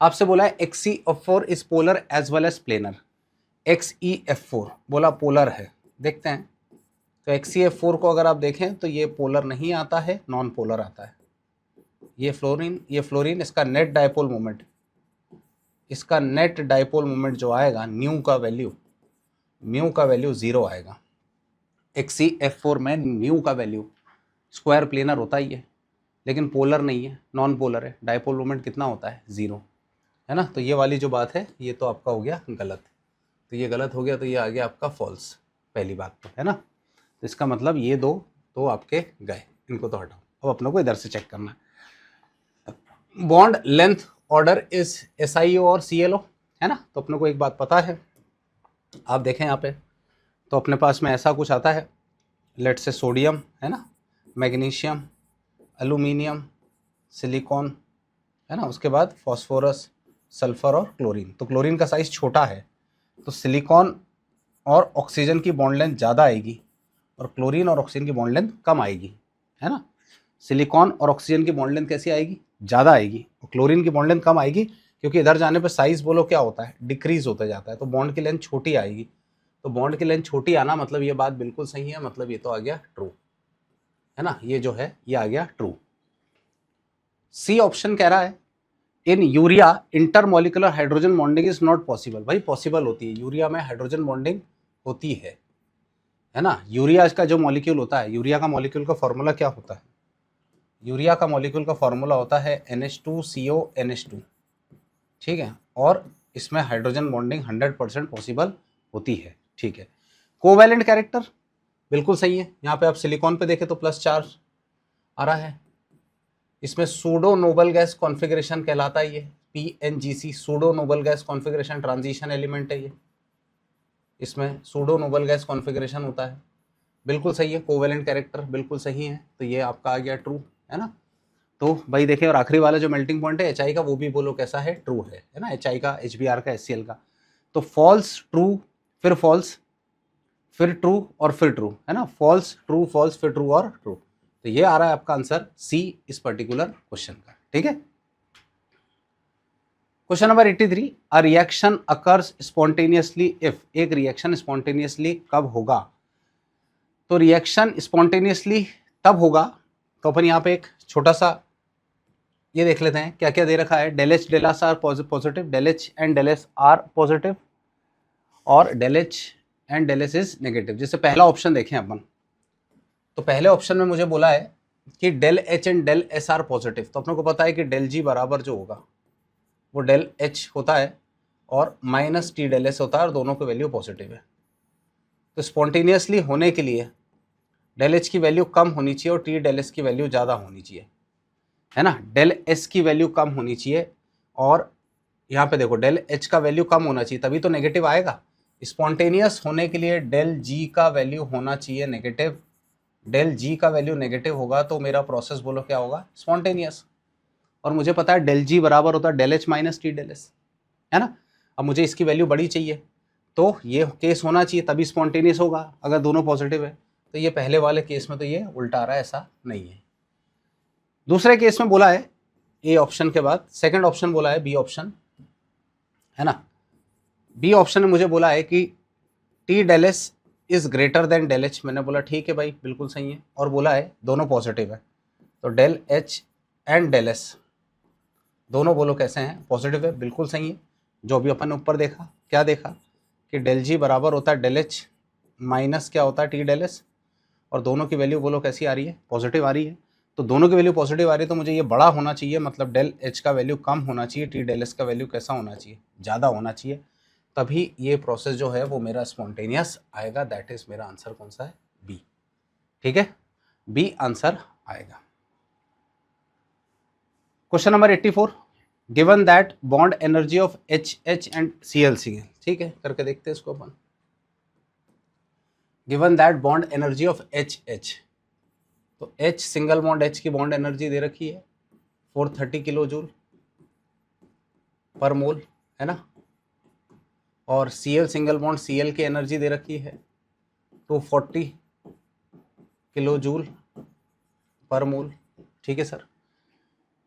आपसे बोला है XeF4 is polar as well as planar, XeF4 बोला पोलर है, देखते हैं। तो XeF4 को अगर आप देखें तो ये पोलर नहीं आता है, नॉन पोलर आता है। ये फ्लोरीन, इसका नेट डाइपोल मोमेंट, इसका नेट डाइपोल मोमेंट जो आएगा म्यू का वैल्यू 0 आएगा। XeF4 में म्यू का वैल्यू, स्क्वायर प्लेनर होता ही है लेकिन पोलर नहीं है, नॉन पोलर है, डाइपोल मोमेंट कितना होता है 0, है ना। तो ये वाली जो बात है ये तो आपका हो गया गलत, तो ये गलत हो गया, तो ये आ गया आपका फॉल्स, पहली बात तो, है ना। तो इसका मतलब ये दो तो आपके गए, इनको तो हटाओ। अब अपनों को इधर से चेक करना है, bond length order is SiO और ClO, है ना। तो अपने को एक बात पता है, आप देखें यहाँ पे तो अपने पास में ऐसा कुछ आता है, लेट से सोडियम, है ना, मैग्नीशियम, एल्यूमिनियम, सिलिकॉन, है ना, उसके बाद फॉस्फोरस, सल्फर और क्लोरीन। तो क्लोरीन का साइज छोटा है, तो सिलिकॉन और ऑक्सीजन की बॉन्ड लेंथ ज़्यादा आएगी और क्लोरीन और ऑक्सीजन की बॉन्ड लेंथ कम आएगी, है ना। सिलिकॉन और ऑक्सीजन की बॉन्ड लेंथ कैसी आएगी, ज़्यादा आएगी, और क्लोरीन की बॉन्ड लेंथ कम आएगी, क्योंकि इधर जाने पर साइज बोलो क्या होता है, डिक्रीज होता जाता है, तो बॉन्ड की लेंथ छोटी आएगी। तो बॉन्ड की लेंथ छोटी आना मतलब ये बात बिल्कुल सही है, मतलब ये तो आ गया ट्रू, है ना, ये जो है ये आ गया ट्रू। सी ऑप्शन कह रहा है in urea intermolecular hydrogen bonding is not possible. भाई पॉसिबल होती है, यूरिया में हाइड्रोजन बॉन्डिंग होती है ना। यूरिया का जो मॉलिक्यूल होता है, यूरिया का मॉलिक्यूल का फॉर्मूला क्या होता है, यूरिया का मॉलिक्यूल का फॉर्मूला होता है NH2CO NH2, ठीक है, और इसमें हाइड्रोजन बॉन्डिंग 100% पॉसिबल होती है, ठीक है। कोवैलेंट कैरेक्टर बिल्कुल सही है, यहाँ पे आप सिलिकॉन पे देखें तो +4 आ रहा है, इसमें सूडो नोबल गैस कॉन्फ़िगरेशन कहलाता है ये PNGC, pseudo noble gas configuration transition element है ये, इसमें सूडो नोबल गैस कॉन्फ़िगरेशन होता है, बिल्कुल सही है। कोवेलेंट कैरेक्टर बिल्कुल सही है, तो ये आपका आ गया ट्रू, है ना। तो भाई देखिए, और आखिरी वाला जो मेल्टिंग पॉइंट है HI का, वो भी बोलो कैसा है, ट्रू है ना, HI का, HBr का, HCl का। तो फॉल्स ट्रू फिर फॉल्स फिर ट्रू और फिर ट्रू, है ना, फॉल्स ट्रू फॉल्स फिर ट्रू और ट्रू। तो ये आ रहा है आपका आंसर सी इस पर्टिकुलर क्वेश्चन का, ठीक है। Question number 83, a reaction occurs spontaneously if, एक रिएक्शन स्पॉन्टेनियसली कब होगा। तो रिएक्शन स्पॉन्टेनियसली तब होगा, तो अपन यहाँ पे एक छोटा सा ये देख लेते हैं क्या क्या दे रखा है। Del H del S are positive, del H and del S are positive, और del H and del S is negative. जैसे पहला ऑप्शन देखें अपन, तो पहले ऑप्शन में मुझे बोला है कि del H and del S are positive, तो अपने को पता है कि डेल जी बराबर जो होगा वो डेल एच होता है और माइनस टी डेल एस होता है, और दोनों की वैल्यू पॉजिटिव है। तो स्पॉन्टेनियसली होने के लिए डेल एच की वैल्यू कम होनी चाहिए और टी डेल एस की वैल्यू ज़्यादा होनी चाहिए, है ना। डेल एस की वैल्यू कम होनी चाहिए, और यहाँ पे देखो डेल एच का वैल्यू कम होना चाहिए, तभी तो नेगेटिव आएगा। स्पॉन्टेनियस होने के लिए डेल जी का वैल्यू होना चाहिए नेगेटिव, डेल जी का वैल्यू नेगेटिव होगा तो मेरा प्रोसेस बोलो क्या होगा, स्पॉन्टेनियस। और मुझे पता है डेल जी बराबर होता है del H minus T del S, है ना। अब मुझे इसकी वैल्यू बड़ी चाहिए, तो ये केस होना चाहिए तभी स्पॉन्टेनियस होगा, अगर दोनों पॉजिटिव है। तो ये पहले वाले केस में तो ये उल्टा आ रहा है, ऐसा नहीं है। दूसरे केस में बोला है ए ऑप्शन के बाद सेकंड ऑप्शन बोला है बी ऑप्शन, है ना। बी ऑप्शन में मुझे बोला है कि T del S is greater than del H. मैंने बोला ठीक है भाई, बिल्कुल सही है, और बोला है दोनों पॉजिटिव है, तो del H and del S दोनों बोलो कैसे हैं, पॉजिटिव है, बिल्कुल सही है। जो भी अपन ने ऊपर देखा, क्या देखा कि डेल जी बराबर होता है डेल एच माइनस क्या होता है टी डेल एस, और दोनों की वैल्यू बोलो कैसी आ रही है, पॉजिटिव आ रही है। तो दोनों की वैल्यू पॉजिटिव आ रही है, तो मुझे ये बड़ा होना चाहिए, मतलब डेल एच का वैल्यू कम होना चाहिए, टी डेल एस का वैल्यू कैसा होना चाहिए, ज़्यादा होना चाहिए, तभी ये प्रोसेस जो है वो मेरा स्पॉन्टेनियस आएगा। दैट इज मेरा आंसर कौन सा है, बी, ठीक है, बी आंसर आएगा। Question number 84, given that bond energy of H H and C L, ठीक है, करके देखते हैं इसको अपन। Given that bond energy of H H, तो H सिंगल बॉन्ड H की बॉन्ड एनर्जी दे रखी है 430 किलो जूल पर मोल, है ना। और Cl सिंगल बॉन्ड Cl की एनर्जी दे रखी है 240 किलो जूल पर मोल, ठीक है sir.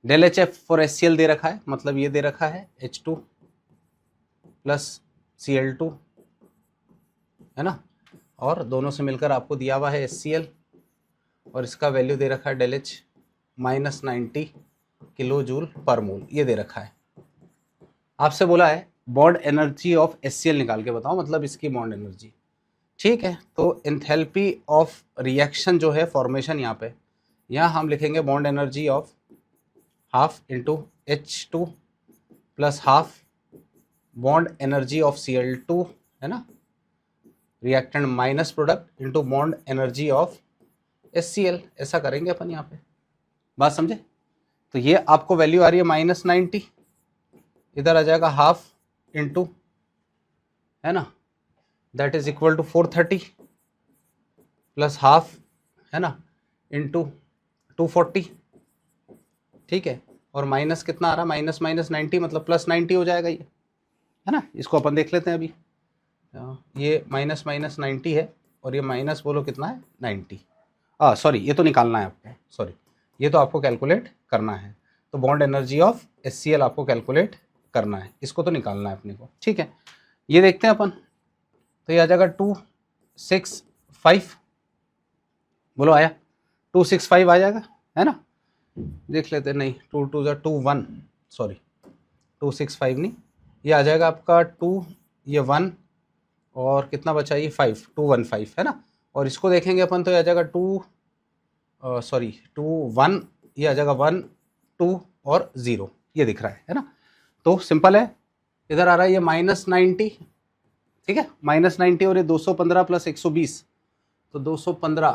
Del H F for HCl दे रखा है, मतलब ये दे रखा है H2 प्लस Cl2, है ना, और दोनों से मिलकर आपको दिया हुआ है HCl, और इसका वैल्यू दे रखा है del H minus 90 kilo joule per mole, ये दे रखा है। आपसे बोला है बॉन्ड एनर्जी ऑफ HCl निकाल के बताओ, मतलब इसकी बॉन्ड एनर्जी, ठीक है। तो एंथैल्पी ऑफ रिएक्शन जो है फॉर्मेशन, यहाँ हम लिखेंगे bond energy of half into H2 plus half bond energy of Cl2, है ना, reactant minus product into bond energy of HCl, ऐसा करेंगे अपन यहाँ पे, बात समझे। तो ये आपको वैल्यू आ रही है माइनस 90, इधर आ जाएगा हाफ इंटू, है ना, that is equal to 430 plus half, है ना, इंटू 240, ठीक है। और माइनस कितना आ रहा है, माइनस माइनस 90 मतलब प्लस 90 हो जाएगा ये, है ना। इसको अपन देख लेते हैं अभी, ये माइनस माइनस 90 है, और ये माइनस बोलो कितना है 90, सॉरी ये तो निकालना है आपको, सॉरी ये तो आपको कैलकुलेट करना है। तो बॉन्ड एनर्जी ऑफ HCl आपको कैलकुलेट करना है, इसको तो निकालना है अपने को, ठीक है। ये देखते हैं अपन, तो ये आ जाएगा 265, बोलो आया 265 आ जाएगा, है ना। देख लेते हैं, नहीं 2 2 21, सॉरी 265 नहीं, ये आ जाएगा आपका 2, ये 1 और कितना बचा, ये 5, 215, है ना। और इसको देखेंगे अपन तो ये आ जाएगा 2 1, ये आ जाएगा 1 2 और 0, ये दिख रहा है ना। तो सिंपल है, इधर आ रहा है ये माइनस 90, ठीक है, माइनस 90, और ये 215 प्लस 120, तो 215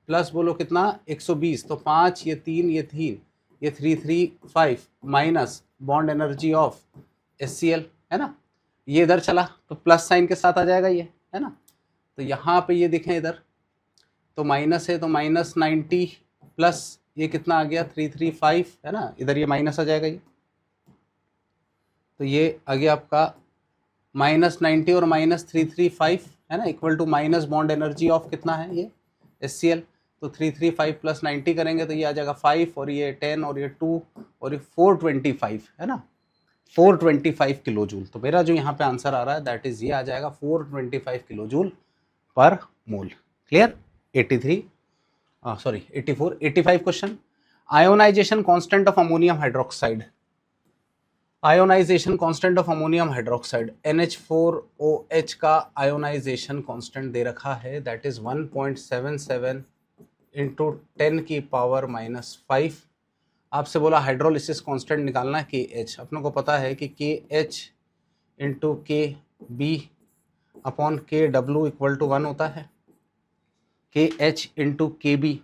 प्लस बोलो कितना 120, तो 5 ये 3 ये 3 ये 335 minus bond energy of HCl, है ना, ये इधर चला तो प्लस साइन के साथ आ जाएगा ये, है ना। तो यहाँ पे ये देखें इधर तो माइनस है, तो -90 प्लस ये कितना आ गया 335 है ना, इधर ये माइनस आ जाएगा ये, तो ये आ गया आपका -90 और -335 है ना, equal to minus bond energy of कितना है ये HCl। तो 335 प्लस 90 करेंगे तो ये आ जाएगा 5 और ये 10 और ये 2 और ये 425 है ना, 425 किलो जूल। तो मेरा जो यहाँ पे आंसर आ रहा है दैट इज ये आ जाएगा 425 kilo joule per mole. Clear. 85 question. Ionisation constant of ammonium hydroxide, ionisation constant of ammonium hydroxide NH4OH का आयोनाइजेशन कांस्टेंट दे रखा है दैट इज 1.77 इंटू 10 की पावर -5। आपसे बोला हाइड्रोलिसिस कांस्टेंट निकालना है KH। अपनों को पता है कि KH into KB upon KW equal to 1 होता है, KH into KB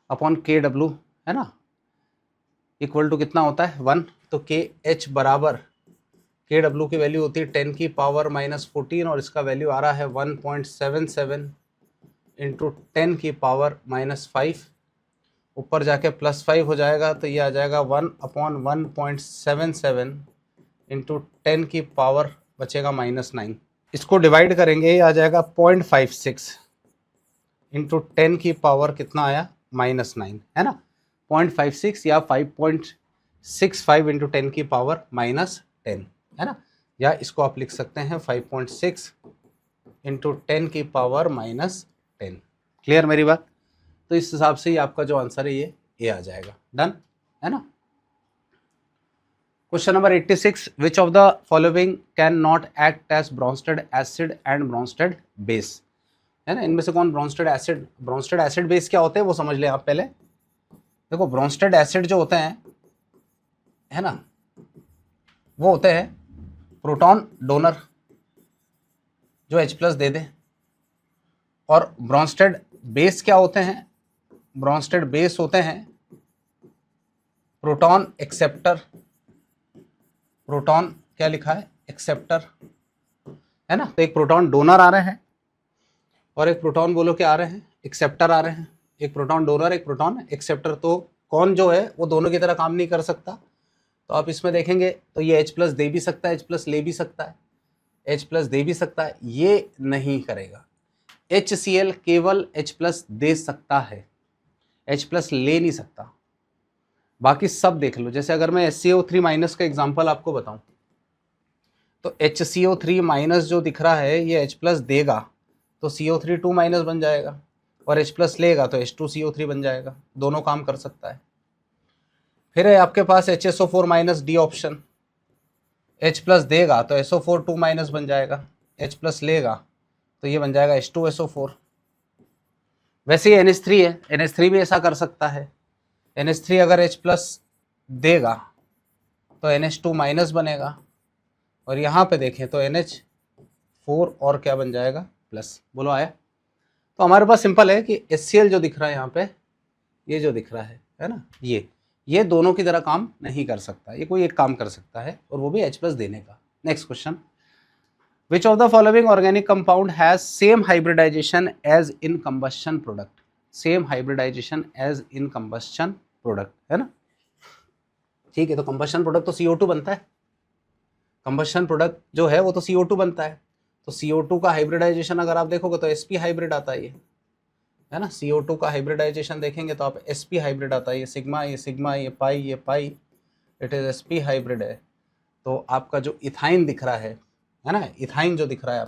upon KW है ना, इक्वल टू कितना होता है 1। तो KH बराबर KW की वैल्यू होती है 10 की पावर -14 और इसका वैल्यू आ रहा है 1.77 इंटू 10 की पावर -5, ऊपर जाके +5 हो जाएगा तो ये आ जाएगा 1/1.77 इंटू 10 की पावर बचेगा -9। इसको डिवाइड करेंगे ये आ जाएगा 0.56 इंटू 10 की पावर कितना आया -9 है ना, 0.56 या 5.65 इंटू 10 की पावर -10 है ना, या इसको आप लिख सकते हैं 5.6 इंटू 10 की पावर -10। क्लियर मेरी बात। तो इस हिसाब से ही आपका जो आंसर है ये आ जाएगा। डन है ना। Question number 86, which of the following can not act as Bronsted acid and Bronsted base, है ना, इनमें से कौन ब्रोंस्टेड एसिड बेस क्या होते हैं वो समझ लें आप पहले। देखो ब्रोंस्टेड एसिड जो होते हैं है ना, वो होते हैं प्रोटॉन डोनर जो H+ दे दे, और ब्रोंस्टेड बेस क्या होते हैं, ब्रोंस्टेड बेस होते हैं प्रोटॉन एक्सेप्टर, प्रोटॉन क्या लिखा है एक्सेप्टर है ना। तो एक प्रोटॉन डोनर आ रहे हैं और एक प्रोटॉन बोलो क्या आ रहे हैं एक्सेप्टर आ रहे हैं, एक प्रोटॉन डोनर एक प्रोटॉन एक्सेप्टर। तो कौन जो है वो दोनों की तरह काम नहीं कर सकता, तो आप इसमें देखेंगे तो ये H+ दे भी सकता है, H+ ले भी सकता है, H+ दे भी सकता है, ये नहीं करेगा। HCl केवल H+ दे सकता है, H+ ले नहीं सकता, बाकी सब देख लो। जैसे अगर मैं HCO3- का एग्जांपल आपको बताऊं तो HCO3- जो दिख रहा है ये H+ देगा तो CO3 2- बन जाएगा, और H+ लेगा तो H2CO3 बन जाएगा, दोनों काम कर सकता है। फिर है आपके पास HSO4- D ऑप्शन, H+ देगा तो SO4 2- बन जाएगा, H+ लेगा तो ये बन जाएगा H2SO4। वैसे ही NH3 है, NH3 भी ऐसा कर सकता है, NH3 अगर H+ देगा तो NH2- बनेगा, और यहाँ पे देखें तो NH4 और क्या बन जाएगा प्लस। बोलो आया। तो हमारे पास सिंपल है कि HCl जो दिख रहा है यहाँ पे, ये जो दिख रहा है ना, ये दोनों की तरह काम नहीं कर सकता, ये कोई एक काम कर सकता है और वो भी H+ देने का। Next question, which of the following organic compound has same hybridisation as in combustion product, same hybridisation as in combustion product है ना। ठीक है, तो कंबस्शन प्रोडक्ट तो CO2 बनता है, कंबस्शन प्रोडक्ट जो है वो तो CO2 बनता है, तो CO2 का हाइब्रिडाइजेशन अगर आप देखोगे तो sp हाइब्रिड आता है, ये है ना। CO2 का हाइब्रिडाइजेशन देखेंगे तो आप sp हाइब्रिड आता है, ये सिग्मा ये पाई ये पाई, इट इज sp हाइब्रिड है। तो आपका जो इथाइन दिख रहा है ना, इथाइन जो दिख रहा है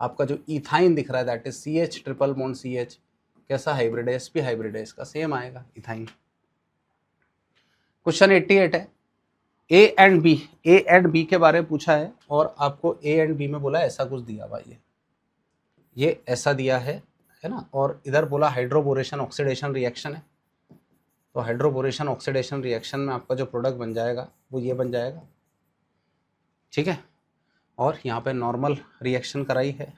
आपका जो इथाइन दिख रहा है that is CH triple bond CH, कैसा हाइब्रिड है sp हाइब्रिड है, इसका सेम आएगा इथाइन। क्वेश्चन 88 है, ए एंड बी के बारे में पूछा है और आपको A एंड B में बोला ऐसा कुछ दिया भाई, ये ऐसा दिया है ना, और इधर बोला हाइड्रोबोरेशन ऑक्सीडेशन रिएक्शन है, तो हाइड्रोबोरेशन ऑक्सीडेशन रिएक्शन में आपका जो प्रोडक्ट बन जाएगा वो ये बन जाएगा, ठीक है। और यहाँ पे नॉर्मल रिएक्शन कराई है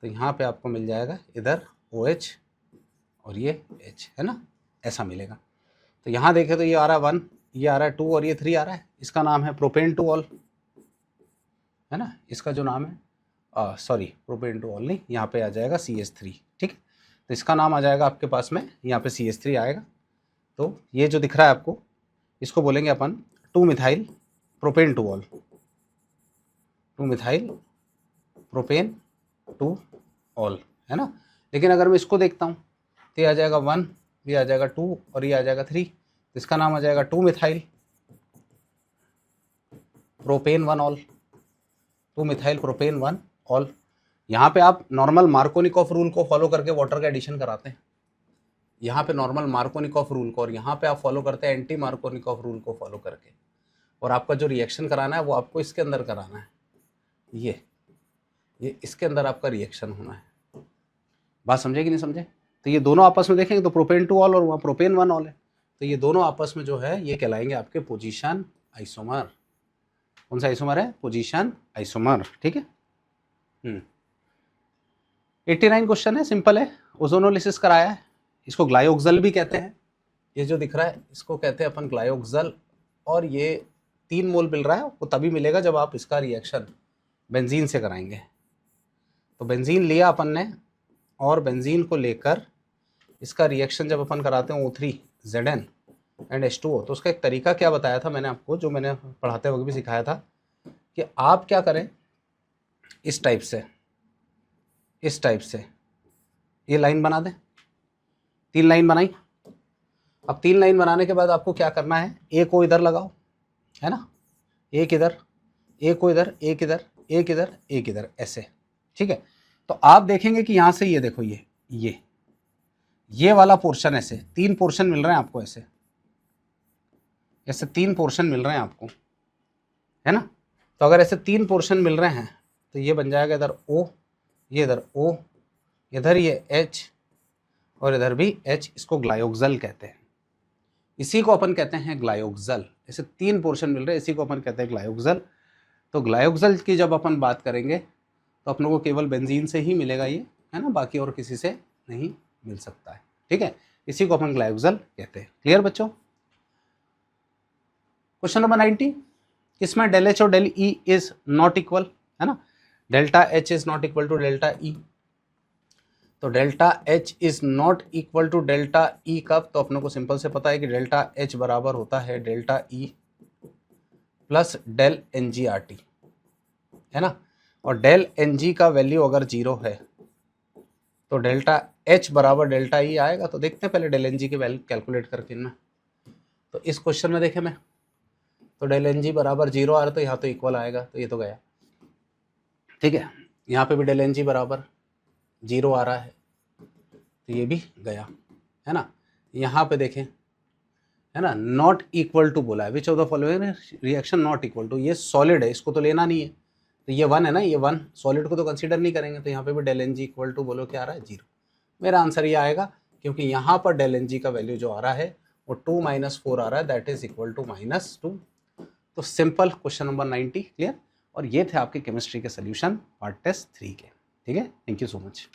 तो यहाँ पे आपको मिल जाएगा इधर OH और ये H है ना, ऐसा मिलेगा। तो यहाँ देखें तो ये आ रहा है 1, ये आ रहा है 2 और ये 3 आ रहा है, इसका नाम है प्रोपेन टू ऑल है ना, इसका जो नाम है। सॉरी प्रोपेन टू ऑल नहीं, यहाँ पे आ जाएगा CH3, ठीक है। तो इसका नाम आ जाएगा आपके पास में, यहाँ पे CH3 आएगा। तो ये जो दिख रहा है आपको, इसको बोलेंगे अपन 2 methyl propane two all, 2 methyl propane two all, है ना। लेकिन अगर मैं इसको देखता हूँ तो ये आ जाएगा 1, ये आ जाएगा 2 और ये आ जाएगा 3, तो इसका नाम आ जाएगा 2 methyl propane 1 all, 2 methyl propane 1 all. यहाँ पे आप नॉर्मल मार्कोनिकॉफ रूल को फॉलो करके वाटर का एडिशन कराते हैं, यहाँ पे नॉर्मल मार्कोनिकॉफ रूल को, और यहाँ पे आप फॉलो करते हैं एंटी मार्कोनिकॉफ रूल को फॉलो करके, और आपका जो रिएक्शन कराना है वो आपको इसके अंदर कराना है, ये इसके अंदर आपका रिएक्शन होना है। बात समझे कि नहीं समझे? तो ये दोनों आपस में देखेंगे तो प्रोपेन 2 ऑल और वहाँ प्रोपेन 1 ऑल है, तो ये दोनों आपस में जो है ये कहलाएंगे आपके पोजीशन आइसोमर। कौन सा आइसोमर है? पोजीशन आइसोमर, ठीक है। 89 क्वेश्चन है, सिंपल है। ओजोनोलिसिस कराया है, इसको ग्लायोक्सल भी कहते हैं। ये जो दिख रहा है इसको कहते हैं अपन ग्लायोक्सल, और ये 3 मोल मिल रहा है, वो तभी मिलेगा जब आप इसका रिएक्शन बेंजीन से कराएंगे। तो बेंजीन लिया अपन ने, और बेंजीन को लेकर इसका रिएक्शन जब अपन कराते हैं O3Zn एंड H2O, तो उसका एक तरीका क्या बताया था मैंने आपको, जो मैंने पढ़ाते वक्त भी सिखाया था, कि आप क्या करें, इस टाइप से ये लाइन बना दें। 3 लाइन बनाई। अब 3 लाइन बनाने के बाद आपको क्या करना है, एक को इधर लगाओ, है ना, एक इधर, एक को इधर, एक इधर, एक इधर, एक इधर, ऐसे, ठीक है। तो आप देखेंगे कि यहाँ से ये देखो, ये वाला पोर्शन, ऐसे 3 पोर्शन मिल रहे हैं आपको, ऐसे 3 पोर्शन मिल रहे हैं आपको, है ना। तो अगर ऐसे 3 पोर्शन मिल रहे हैं तो ये बन जाएगा इधर O, ये इधर O, इधर ये H और इधर भी H। इसको ग्लायोक्सल कहते हैं, इसी को अपन कहते हैं ग्लायोक्सल। ऐसे 3 पोर्शन मिल रहे हैं, इसी को अपन कहते हैं ग्लायोक्सल। तो ग्लायोक्सल की जब अपन बात करेंगे तो अपनों को केवल बेंजीन से ही मिलेगा ये, है ना, बाकी और किसी से नहीं मिल सकता है, ठीक है। इसी को अपन ग्लायोक्सल कहते हैं। क्लियर बच्चों? क्वेश्चन नंबर 90, इसमें डेल H और del E is not equal, है ना। Delta H is not equal to delta E। तो delta H is not equal to delta E कब? तो अपनों को सिंपल से पता है कि डेल्टा H बराबर होता है delta E plus del NG/RT, है ना। और डेल NG का वैल्यू अगर 0 है तो डेल्टा H बराबर डेल्टा E आएगा। तो देखते हैं पहले डेल NG की वैल्यू कैलकुलेट करके इनमें। तो इस क्वेश्चन में देखें मैं, तो डेल NG बराबर 0 आ रहा है, तो यहाँ तो इक्वल आएगा, तो ये तो गया, ठीक है। यहाँ पे भी डेल NG बराबर 0 आ रहा है, तो ये भी गया, है ना। यहाँ पे देखें, है ना, नॉट इक्वल टू बोला है, which of the following reaction not equal to, ये सॉलिड है, इसको तो लेना नहीं है, तो ये 1 है ना, ये 1 सॉलिड को तो कंसीडर नहीं करेंगे। तो यहाँ पे भी डेल NG इक्वल टू बोलो क्या आ रहा है, 0। मेरा आंसर ये आएगा, क्योंकि यहाँ पर डेल NG का वैल्यू जो आ रहा है वो 2 - 4 आ रहा है, दैट इज इक्वल टू -2। तो सिंपल क्वेश्चन नंबर 90 क्लियर। और ये थे आपके केमिस्ट्री के सोल्यूशन पार्ट टेस्ट 3 के, ठीक है। Thank you so much.